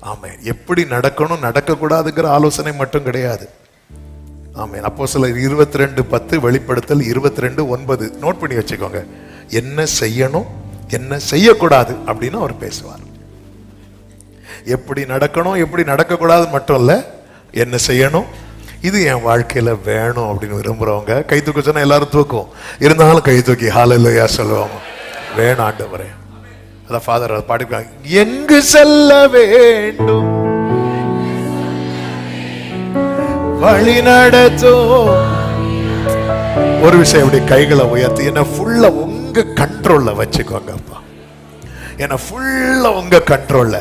ஆமே எப்படி நடக்கணும் நடக்கக்கூடாதுங்கிற ஆலோசனை மட்டும் கிடையாது. ஆமே, அப்போஸ்தலர் 22:10 வெளிப்படுத்தல் 22:9 நோட் பண்ணி வச்சுக்கோங்க. என்ன செய்யணும் என்ன செய்யக்கூடாது அப்படின்னு அவர் பேசுவார். எப்படி நடக்கணும் எப்படி நடக்கக்கூடாது மட்டும் இல்ல, என்ன செய்யணும், இது என் வாழ்க்கையில வேணும் அப்படின்னு விரும்புறவங்க கை தூக்க சொன்னா எல்லாரும் தூக்கும். இருந்தாலும் கை தூக்கி ஹல்லேலூயா சொல்லுவாங்க. வேணும் ஆண்டவரே. அதான் ஃபாதர் பாடிப்பாங்க, எங்கு செல்ல வேண்டும் வழி நடத்தும். ஒரு விஷயம், இப்படி கைகளை உயர்த்தி என்ன ஃபுல்லா உங்க கண்ட்ரோல்ல வச்சுக்கோங்க அப்பா, என்ன ஃபுல்லா உங்க கண்ட்ரோல்ல.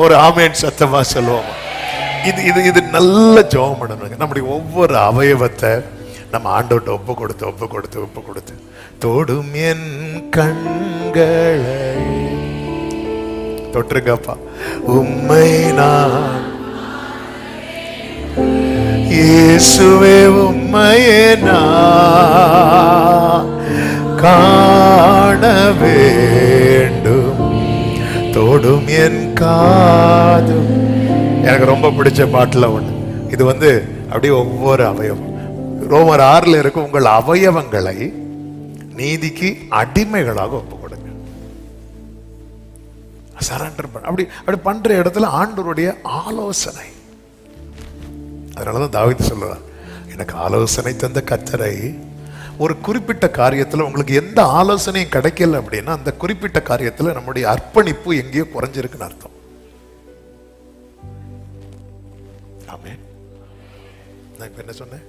ஒரு ஆமேன் சத்தமா சொல்லுவோம். இது இது இது நல்ல ஜெபம் பண்ணணுங்க. நம்முடைய ஒவ்வொரு அவயவத்தை நம்ம ஆண்டவர்கிட்ட ஒப்பு கொடுத்து தொடும் என் கண்களை தொற்றுங்கப்பா. உம்மை நான் இயேசுவே உம்மையே நான் காண வேண்டும், தொடும் என் காது. எனக்கு ரொம்ப பிடிச்ச பாட்டுல ஒண்ணு இது அப்படியே ஒவ்வொரு அவயவம் ரோமர் 6 இருக்கு. உங்கள் அவயவங்களை நீதிக்கு அடிமைகளாக ஒப்பு கொடுங்க, சரண்டர் பண்ண. அப்படி பண்ற இடத்துல ஆண்டவருடைய ஆலோசனை. அதனாலதான் தாவீது சொல்றார், எனக்கு ஆலோசனை தந்த கர்த்தரை. ஒரு குறிப்பிட்ட காரியத்துல உங்களுக்கு எந்த ஆலோசனையும் கிடைக்கல அப்படின்னா அந்த குறிப்பிட்ட காரியத்துல நம்முடைய அர்ப்பணிப்பு எங்கேயோ குறைஞ்சிருக்குன்னு அர்த்தம். ஆமென். நான் இப்ப என்ன சொன்னேன்,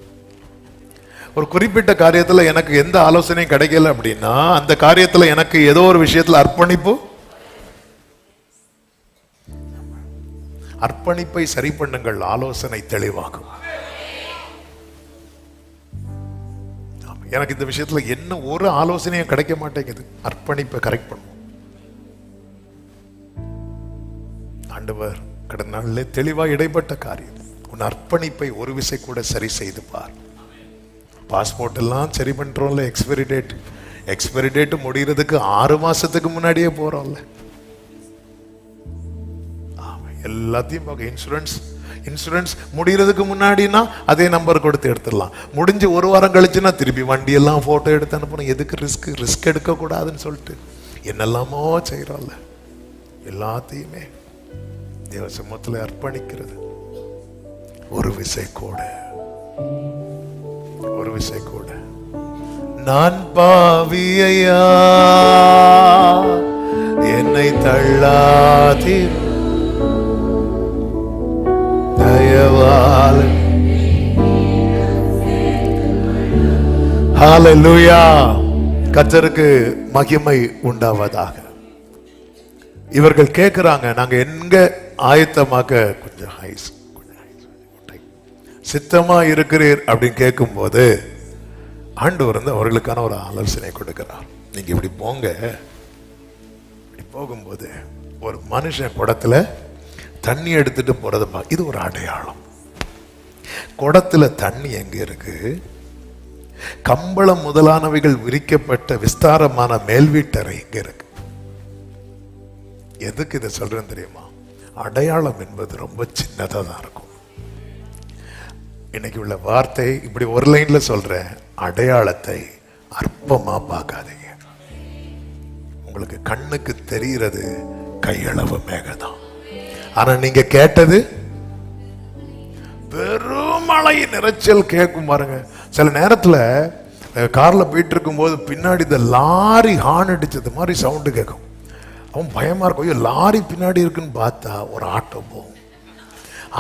ஒரு குறிப்பிட்ட காரியத்துல எனக்கு எந்த ஆலோசனையும் கிடைக்கல அப்படின்னா அந்த காரியத்துல எனக்கு ஏதோ ஒரு விஷயத்துல அர்ப்பணிப்பை சரி பண்ணுங்கள், ஆலோசனை தெளிவாகும். எனக்கு இந்த விஷயத்துல என்ன ஒரு ஆலோசனையும் கிடைக்க மாட்டேங்குது, அர்ப்பணிப்பை கரெக்ட் பண்ணும். ஆண்டவர் கடந்த நாளிலே தெளிவா இடைப்பட்ட காரியம், உன் அர்ப்பணிப்பை ஒரு விசை கூட சரி செய்து பார். பாஸ்போர்ட் எல்லாம் சரி பண்றோம்ல, எக்ஸ்பைரி டேட் முடிகிறதுக்கு 6 மாசத்துக்கு முன்னாடியே போறோம்ல. எல்லாத்தையும் பார்க்க இன்சூரன்ஸ் முடிகிறதுக்கு முன்னாடினா அதே நம்பர் கொடுத்து எடுத்துடலாம். முடிஞ்சு 1 வாரம் கழிச்சுன்னா திருப்பி வண்டி எல்லாம் போட்டோ எடுத்து அனுப்பணும். எதுக்கு ரிஸ்க் எடுக்க கூடாதுன்னு சொல்லிட்டு என்னெல்லாமோ செய்யறோம்ல. எல்லாத்தையுமே தேவ சமூகத்தில் அர்ப்பணிக்கிறது. ஒரு விசை கூட நான் பாவியா என்னை தள்ளாதீர் தயவால். ஹல்லேலூயா. கர்த்தருக்கு மகிமை உண்டாவதாக. இவர்கள் கேட்கிறாங்க, நாங்க எங்க ஆயத்தமாக்க கொஞ்சம் சித்தமா இருக்கிறீர் அப்படின்னு கேட்கும் போது ஆண்டவர் அவர்களுக்கான ஒரு ஆலோசனை கொடுக்கிறார். நீங்க இப்படி போங்க. இப்படி போகும்போது ஒரு மனுஷன் குடத்துல தண்ணி எடுத்துட்டு போறது, இது ஒரு அடையாளம். குடத்துல தண்ணி எங்க இருக்கு? கம்பளம் முதலானவைகள் விரிக்கப்பட்ட விஸ்தாரமான மேல் வீட்டறை எங்க இருக்கு? எதுக்கு இதை சொல்றேன் தெரியுமா? அடையாளம் என்பது ரொம்ப சின்னதா தான் இருக்கும். இன்னைக்கு உள்ள வார்த்தை இப்படி ஒரு லைன்ல சொல்றேன், அடையாளத்தை அற்பமா பார்க்காதீங்க. உங்களுக்கு கண்ணுக்கு தெரிகிறது கையளவு மேகதான். ஆனா நீங்க கேட்டது பெருமழை நிறைச்சல் கேட்கும் பாருங்க. சில நேரத்துல கார்ல போயிட்டு இருக்கும் போது பின்னாடி இந்த லாரி ஹார்ன் அடிச்சது மாதிரி சவுண்டு கேட்கும். அவன் பயமா இருக்கும், ஐயோ லாரி பின்னாடி இருக்குன்னு பார்த்தா ஒரு ஆட்டோ போகும்.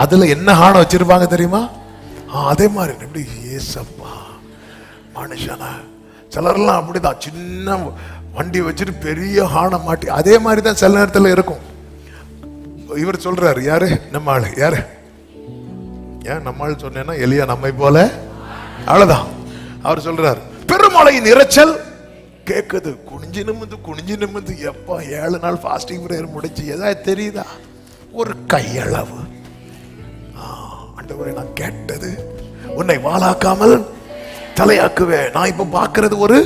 அதுல என்ன ஹார்ன் வச்சிருப்பாங்க தெரியுமா? அதே மாதிரி எப்படி ஏசப்பா மனுஷனா. சிலர்லாம் அப்படிதான் சின்ன வண்டி வச்சுட்டு பெரிய ஹார்னை மாட்டி அதே மாதிரி தான் சில நேரத்தில் இருக்கும். இவர் சொல்றாரு, யாரு நம்ம ஆளு, யாரு ஏன் நம்ம ஆள் சொன்னேன்னா எலியா நம்மை போல, அவ்வளவுதான். அவர் சொல்றாரு பெருமழையின் இரைச்சல் கேக்குது, குனிஞ்சு நிமிந்து எப்பா 7 நாள் ஃபாஸ்டிங் பிரேயர் முடிச்சு ஏதாவது தெரியுதா? ஒரு கையளவு. ஆண்டவரே நான் கேட்டது உன்னை வாளாக்காமல் தலையாக்குவேன். நான் இப்ப பார்க்கிறது ஒரு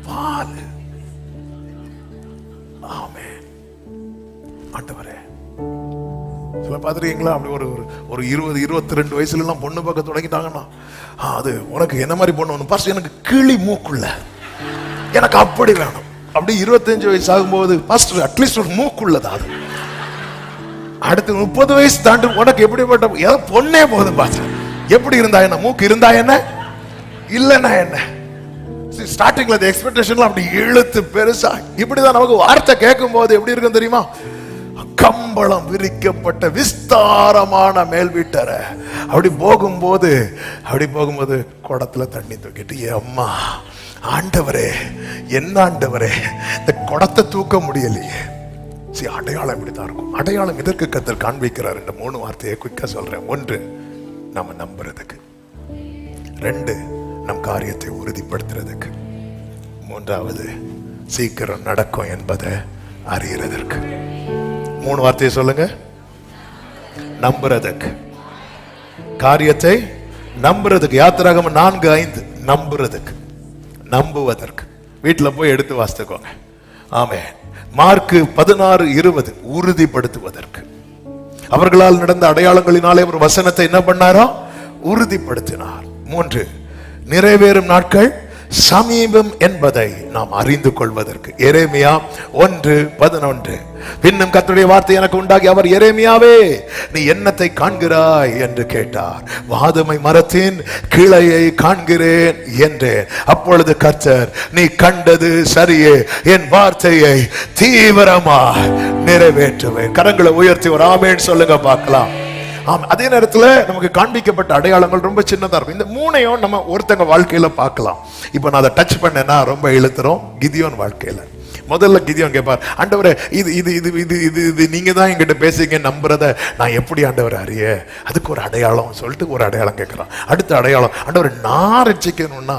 வால். ஆமென். ஆண்டவரே சில பாத்துறீங்களா அப்படி ஒரு 20-22 வயசுல எல்லாம் பொண்ணு பார்க்க தொடங்கிட்டாங்கன்னா, அது உனக்கு என்ன மாதிரி பொண்ணு? பாஸ்டர் எனக்கு கிளி மூக்குள்ள, எனக்கு அப்படி வேணும். அப்படி 25 வயசு ஆகும்போது பாஸ்டர் அட்லீஸ்ட் ஒரு மூக்குள்ளதா. அது அடுத்து 30 வயசு தாண்டி உனக்கு எப்படிப்பட்ட ஏதோ பொண்ணே போதும் பாஸ்டர். எப்படி இருந்தா என்ன? மூக்கு இருந்தா என்ன, இல்லன்னா என்ன? ஸ்டார்டிங்ல அந்த எக்ஸ்பெக்டேஷன்ல அப்படி இழுத்து பெருசா இப்படிதான் நமக்கு வார்த்தை கேட்கும் போது எப்படி இருக்கும் தெரியுமா? கம்பளம் விரிக்கப்பட்ட விஸ்தாரமான மேல் வீட்டறை. அப்படி போகும்போது குடத்துல தண்ணி தூக்கிட்டு, அம்மா ஆண்டவரே என்ன ஆண்டவரே இந்த குடத்தை தூக்க முடியலையே. சரி, அடையாளம் இப்படித்தான் இருக்கும். அடையாளம் இதற்கு கர்த்தர் காண்பிக்கிறார். இந்த 3 வார்த்தையை குயிக்கா சொல்றேன். 1, நம்ம நம்புறதுக்கு. 2, நம் காரியத்தை உறுதிப்படுத்துறதுக்கு. 3வது, சீக்கிரம் நடக்கும் என்பதை அறியறதற்கு. 3 வார்த்தையை சொல்லுங்க. நம்புறதுக்கு, காரியத்தை நம்புறதுக்கு. யாத்திராகமம் 4:5 நம்புறதுக்கு, நம்புவதற்கு. வீட்டுல போய் எடுத்து வாசித்துக்கோங்க. ஆமென். மார்க்கு 16:20 உறுதிப்படுத்துவதற்கு. அவர்களால் நடந்த அடையாளங்களினாலே ஒரு வசனத்தை என்ன பண்ணாரோ உறுதிப்படுத்தினார். 3, நிறைவேறும் நாட்கள் சமீபம் என்பதை நாம் அறிந்து கொள்வதற்கு. எரேமியா 1:11 பின்னும் கர்த்தருடைய வார்த்தை எனக்கு உண்டாகி அவர், எரேமியாவே நீ என்னத்தை காண்கிறாய் என்று கேட்டார். வாதுமை மரத்தின் கிளையை காண்கிறேன் என்றேன். அப்பொழுது கர்த்தர், நீ கண்டது சரியே, என் வார்த்தையை தீவிரமாய் நிறைவேற்றுவேன். கரங்களை உயர்த்தி ஒரு ஆமென் சொல்லுங்க பார்க்கலாம். அதே நேரத்தில் நமக்கு காண்பிக்கப்பட்ட அடையாளங்கள் ரொம்ப சின்னதா இருக்கும். இந்த 3ஐயும் நம்ம ஒருத்தங்க வாழ்க்கையில பார்க்கலாம். இப்ப நான் அதை டச் பண்ணேன்னா ரொம்ப இழுத்துறோம். கிதியோன் வாழ்க்கையில முதல்ல கிதியோன் கேட்பார், ஆண்டவரே இது இது இது இது இது இது நீங்க தான் என்கிட்ட பேசுங்க, நம்புறத நான் எப்படி ஆண்டவர் அறிய? அதுக்கு ஒரு அடையாளம் சொல்லிட்டு ஒரு அடையாளம் கேட்கிறான். அடுத்த அடையாளம், ஆண்டவர் நான் ரட்சிக்கணும்னா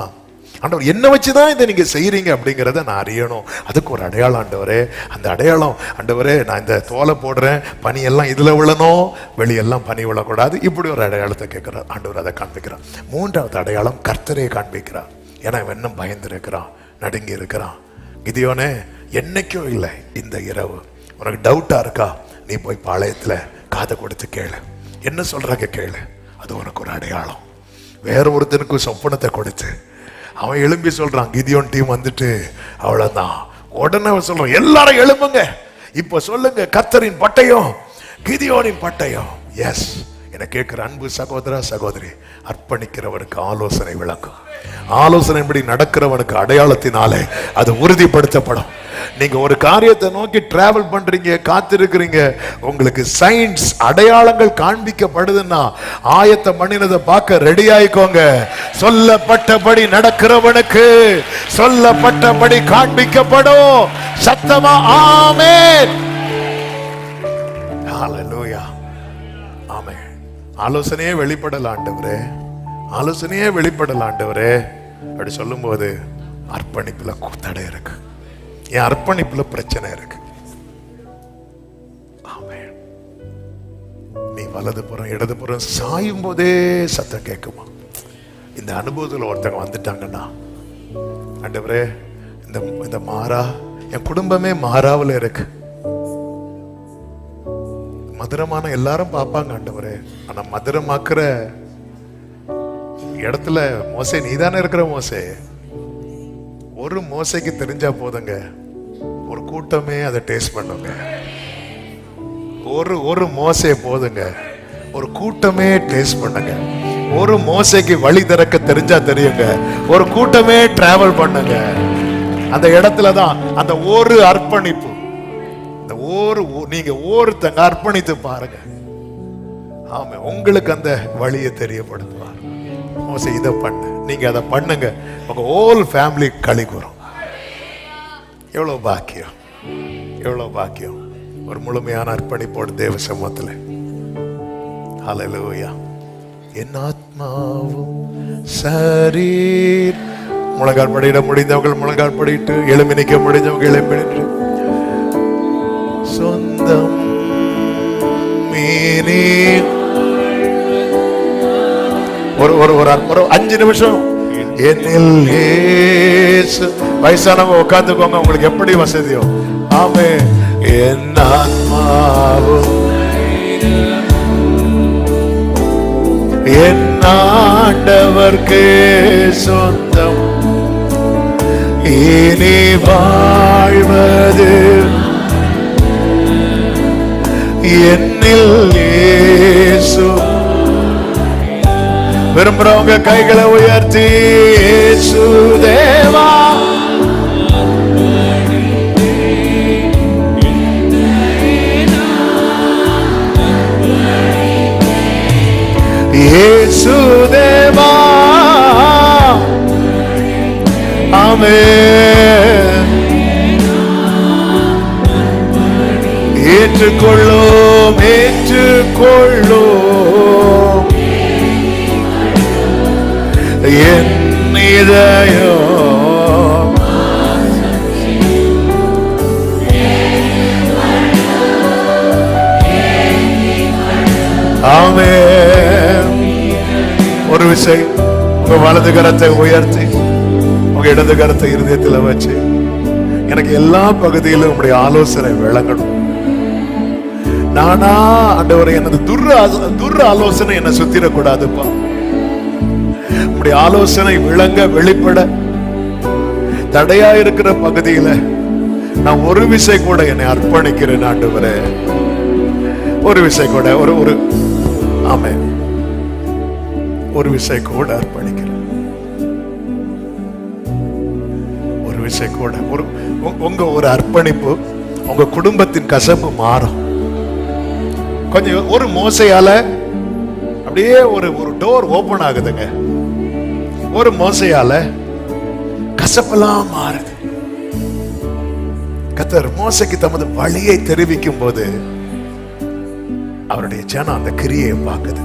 ஆண்டவர் என்ன வச்சுதான் இதை நீங்க செய்யறீங்க அப்படிங்கிறத நான் அறியணும். அதுக்கு ஒரு அடையாளம் ஆண்டவரே. அந்த அடையாளம், ஆண்டவரே நான் இந்த தோலை போடுறேன், பனியெல்லாம் இதுல விழணும், வெளியெல்லாம் பனி விழக்கூடாது. இப்படி ஒரு அடையாளத்தை கேட்கிறார். ஆண்டவர் அதை காண்பிக்கிறார். 3வது அடையாளம் கர்த்தரே காண்பிக்கிறார். ஏன்னா இவன் இன்னும் பயந்து இருக்கிறான், நடுங்கி இருக்கிறான். கிதியோனே, என்னைக்கும் இல்லை இந்த இரவு உனக்கு டவுட்டா இருக்கா? நீ போய் பாளையத்துல காதை கொடுத்து கேளு, என்ன சொல்றாங்க கேளு. அது உனக்கு ஒரு அடையாளம். வேற ஒருத்தனுக்கு சொப்பனத்தை கொடுத்து அவன் எழும்பி சொல்றான், கிதியோன் டீம் வந்துட்டு அவ்வளவுதான். உடனே அவன் சொல்றான், எல்லாரும் எழும்புங்க, இப்ப சொல்லுங்க கர்த்தரின் பட்டயம் கிதியோனின் பட்டயம். எஸ், என கேட்கிற அன்பு சகோதர சகோதரி, அர்ப்பணிக்கிறவனுக்கு ஆலோசனை விளக்கும். ஆலோசனைப்படி நடக்கிறவனுக்கு அடையாளத்தினாலே அது உறுதிப்படுத்தப்படும். நீங்க ஒரு காரியத்தை நோக்கி டிராவல் பண்றீங்க, காத்திருக்கிறீங்க, உங்களுக்கு சயின்ஸ் அடையாளங்கள் காண்பிக்கப்படுதுன்னா ஆயத்த பண்ணினதை பார்க்க ரெடி ஆயிக்கோங்க. சொல்லப்பட்டபடி நடக்கிறவனுக்கு சொல்லப்பட்டபடி காண்பிக்கப்படும். சத்தமா ஆமென். ஹல்லேலூயா. ஆமென். ஆலோசனையே வெளிப்படல ஆண்டவரே, ஆலோசனையே வெளிப்படல ஆண்டவரே அப்படி சொல்லும் போது அர்ப்பணிப்புல தடை இருக்கு. என் அர்ப்பணிப்புல பிரச்சனை இருக்கு. ஆமென். நீ வலதுபுறம் இடதுபுறம் சாயும் போதே சத்தம் கேட்குமா? இந்த அனுபவத்தில் ஒருத்தங்க வந்துட்டாங்கன்னா, ஆண்டவரே இந்த மாறா என் குடும்பமே மாறாவில் இருக்கு, மதுரமான எல்லாரும் பார்ப்பாங்க ஆண்டவரே, ஆனா மதுரமாக்குற இடத்துல மோசே நீதானே இருக்கிற மோசே. ஒரு மோசைக்கு தெரிஞ்சா போதுங்க, ஒரு கூட்டமே அதை டேஸ்ட் பண்ணுங்க. ஒரு மோசே போதுங்க, ஒரு கூட்டமே டேஸ்ட் பண்ணுங்க. ஒரு மோசைக்கு வழி திறக்க தெரிஞ்சா தெரியுங்க, ஒரு கூட்டமே டிராவல் பண்ணுங்க. அந்த இடத்துல தான் அந்த ஒரு அர்ப்பணிப்பு, இந்த நீங்க ஒருத்தங்க அர்ப்பணித்து பாருங்க, ஆமா உங்களுக்கு அந்த வழியை தெரியப்படுத்துவார். மோசே இதை பண்ணு, நீங்க அதை பண்ணுங்க, உங்க ஹோல் ஃபேமிலி களி கூறும். எவ்வளவு பாக்கியம், எவ்வளவு பாக்கியம். ஒரு முழுமையான அர்ப்பணிப்போடு தேவ சமூகத்தில். ஹல்லேலூயா. என் ஆத்மாவும் சரீர், முழங்கால் படியிட முடிந்தவர்கள் முழங்கால் படிட்டு, எழும்பி நிற்க முடிஞ்சவங்க எழும்பி நின்று, சொந்தம் மீனே. ஒரு 5 நிமிஷம் என்னில் இயேசு. வயசானவங்க உட்கார்ந்துக்கோங்க, உங்களுக்கு எப்படி வசதியோ. ஆமே. என் ஆத்மாவும் என் ஆண்டவர்க்கு சொந்தம், இனி வாழ்வது என்னில் இயேசு. விரும்புறவங்க கைகளை உயர்த்தி, இயேசு தேவா இயேசு தேவா, ஆமென். ஏற்றுக்கொள்ளும், ஏற்றுக்கொள்ளும் என் இதயம். ஆமென். ஒரு விஷயம், உங்க வலது கரத்தை உயர்த்தி உங்க இடது கரத்தை இருதயத்தில் வச்சு, எனக்கு எல்லா பகுதியிலும் உங்களுடைய ஆலோசனை விளங்கணும். நானா ஆண்டவரே, எனது துர் ஆலோசனை என்னை சுத்திரக்கூடாதுப்பா. உங்களுடைய ஆலோசனை விளங்க வெளிப்பட தடையா இருக்கிற பகுதியில நான் ஒரு விஷயம் கூட என்னை அர்ப்பணிக்கிறேன் ஆண்டவரே. ஒரு விஷயம் கூட ஒரு ஆமென், ஒரு விஷயம் கூட அர்ப்பணிக்கிறேன். ஒரு விஷயம் கூட உங்க ஒரு அர்ப்பணிப்பு உங்க குடும்பத்தின் கசப்பு மாறும். கொஞ்சம் ஒரு மோசையால அப்படியே ஒரு டோர் ஓபன் ஆகுதுங்க. ஒரு மோசையால கசப்பெல்லாம் மாறுது. கர்த்தர் மோசைக்கு தமது வழியை தெரிவிக்கும் போது அவருடைய ஜனம் அந்த கிரியை பார்க்குது.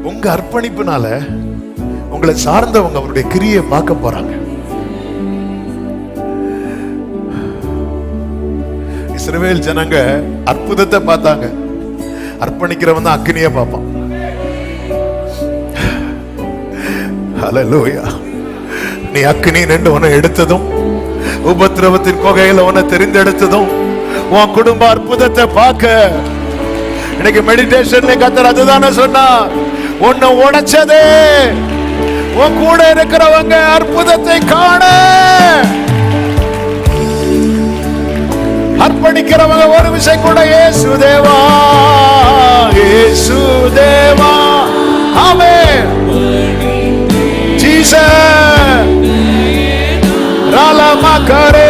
உங்க அர்ப்பணிப்புனால உங்களை சார்ந்தவங்க அவருடைய கிரியை பார்க்க போறாங்க. இஸ்ரவேல் ஜனங்க அற்புதத்தை பார்த்தாங்க, அர்ப்பணிக்கிறவன் தான் அக்னியை பார்ப்பான். ஹல்லேலூயா. நீ அக்னி நின்று உன்னை எடுத்ததும், உபத்திரவத்தின் கொகையில உன்னை தெரிந்தெடுத்ததும், உன் குடும்ப அற்புதத்தை பார்க்க. இன்னைக்கு மெடிடேஷன்ல கர்த்தர் அதுதானே சொன்னார், உன்னை உடைச்சதே உன் கூட இருக்கிறவங்க அற்புதத்தை காண. அர்ப்பணிக்கிறவங்க ஒரு விஷயம் கூட, இயேசு தேவா, இயேசு தேவா, ஆமென். ஜீசஸ் ராலமாகரே,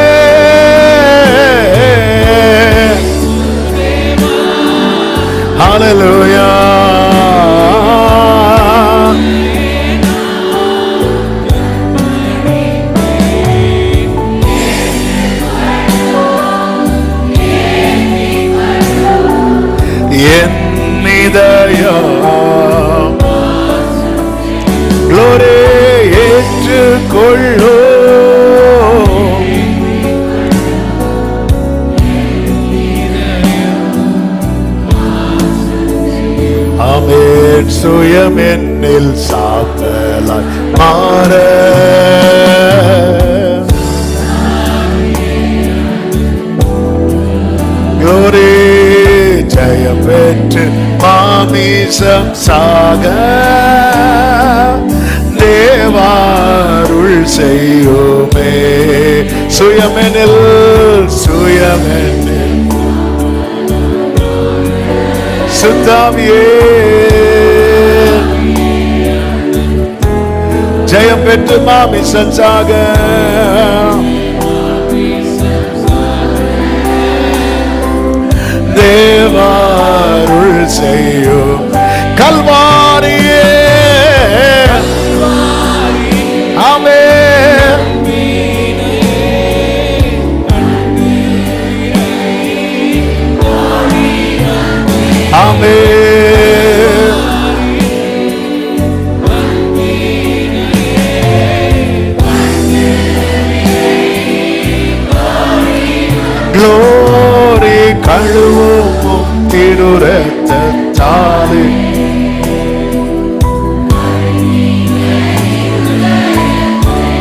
ஹல்லேலூயா. Glory ஏற்றுக்கொள்ளோ. சுயம் என்னில் சாம்பலாய் மாற glory ஜெயம் பெற்று மாமிசம் சாக தேவாருள் செய்யுமே சுயமெனில் சுத்தாவியே ஜெயம் பெற்று மாமிசம் சாக தேவாருள் செய்யும் கல்வாரியே ஆமென் ஆமென் glory கழுவும் திருரத்தாலே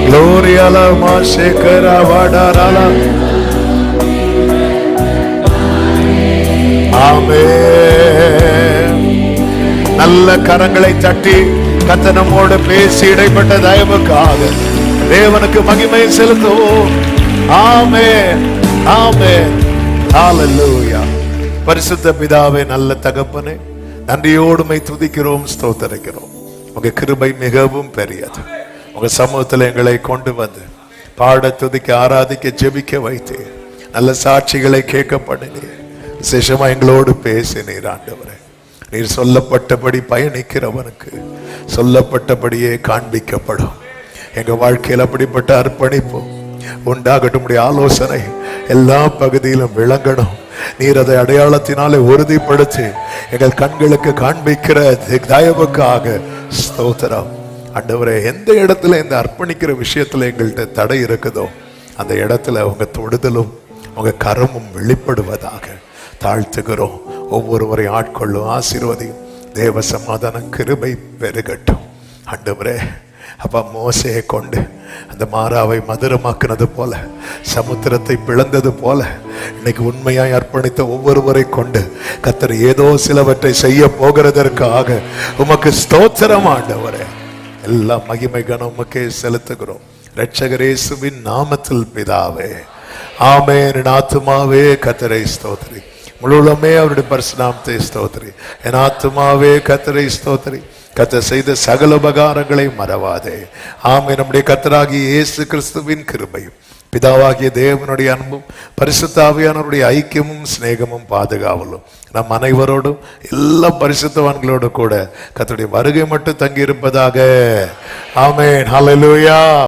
glory alama shekara vadarala ஆமென் நல்ல கரங்களை தட்டி கர்த்தர் நம்மோடு பேசி இடைப்பட்ட தயவுக்காக தேவனுக்கு மகிமை செலுத்துவோம் ஆமென் ஆமென் ஹalleluya பரிசுத்த பிதாவே நல்ல தகப்பனே நன்றியோடு உம்மை துதிக்கிறோம் ஸ்தோத்திரிக்கிறோம் உங்க கிருபை மிகவும் பெரியது உங்க சமூகத்தில் எங்களை கொண்டு வந்து பாட துதிக்க ஆராதிக்க ஜெபிக்க வைத்து நல்ல சாட்சிகளை கேட்க பண்ணினீர் விசேஷமா எங்களோடு பேசினீர் ஆண்டவரே நீர் சொல்லப்பட்டபடி பயணிக்கிறவனுக்கு சொல்லப்பட்டபடியே காண்பிக்கப்படும் எங்க வாழ்க்கையில் அப்படிப்பட்ட அர்ப்பணிப்பு உண்டாகட்டும் ஆலோசனை எல்லா பகுதியிலும் விளங்கணும் நீர் அதை அடையாளத்தினாலே உறுதிப்படுத்தி எங்கள் கண்களுக்கு காண்பிக்கிற தயவுக்காக ஸ்தோத்திரம் ஆண்டவரே எந்த இடத்துல இந்த அர்ப்பணிக்கிற விஷயத்துல எங்கள்கிட்ட தடை இருக்குதோ அந்த இடத்துல உங்க தொடுதலும் உங்க கரமும் வெளிப்படுவதாக தாழ்த்துகிறோம் ஒவ்வொருவரை ஆட்கொள்ளும் ஆசீர்வதியும் தேவ சமாதானம் கிருபை பெருகட்டும் ஆண்டவரே அப்பா மோசையை கொண்டு அந்த மாறாவை மதுரமாக்குனது போல சமுத்திரத்தை பிளந்தது போல இன்னைக்கு உண்மையாய் அர்ப்பணித்த ஒவ்வொருவரை கொண்டு கர்த்தர் ஏதோ சிலவற்றை செய்ய போகிறதற்காக உமக்கு ஸ்தோத்திரம் ஆண்டவரே எல்லா மகிமை கனம் உமக்கே செலுத்துகிறோம் இரட்சகர் இயேசுவின் நாமத்தில் பிதாவே ஆமென் என் ஆத்துமாவே கர்த்தரை ஸ்தோத்திரி முழுவதுமே அவருடைய பரிசுநாமத்தை ஸ்தோத்திரி என் ஆத்துமாவே கர்த்தரை ஸ்தோத்திரி கர்த்தர் செய்த சகல உபகாரங்களை மறவாதே ஆமென் நம்முடைய கர்த்தராகிய இயேசு கிறிஸ்துவின் கிருபையும் பிதாவாகிய தேவனுடைய அன்பும் பரிசுத்த ஆவியானவருடைய ஐக்கியமும் சிநேகமும் பாதுகாவலும் நம் அனைவரோடும் எல்லா பரிசுத்தவான்களோடு கூட கர்த்தருடைய வருகை மட்டும் தங்கி இருப்பதாக ஆமென் ஹல்லேலூயா.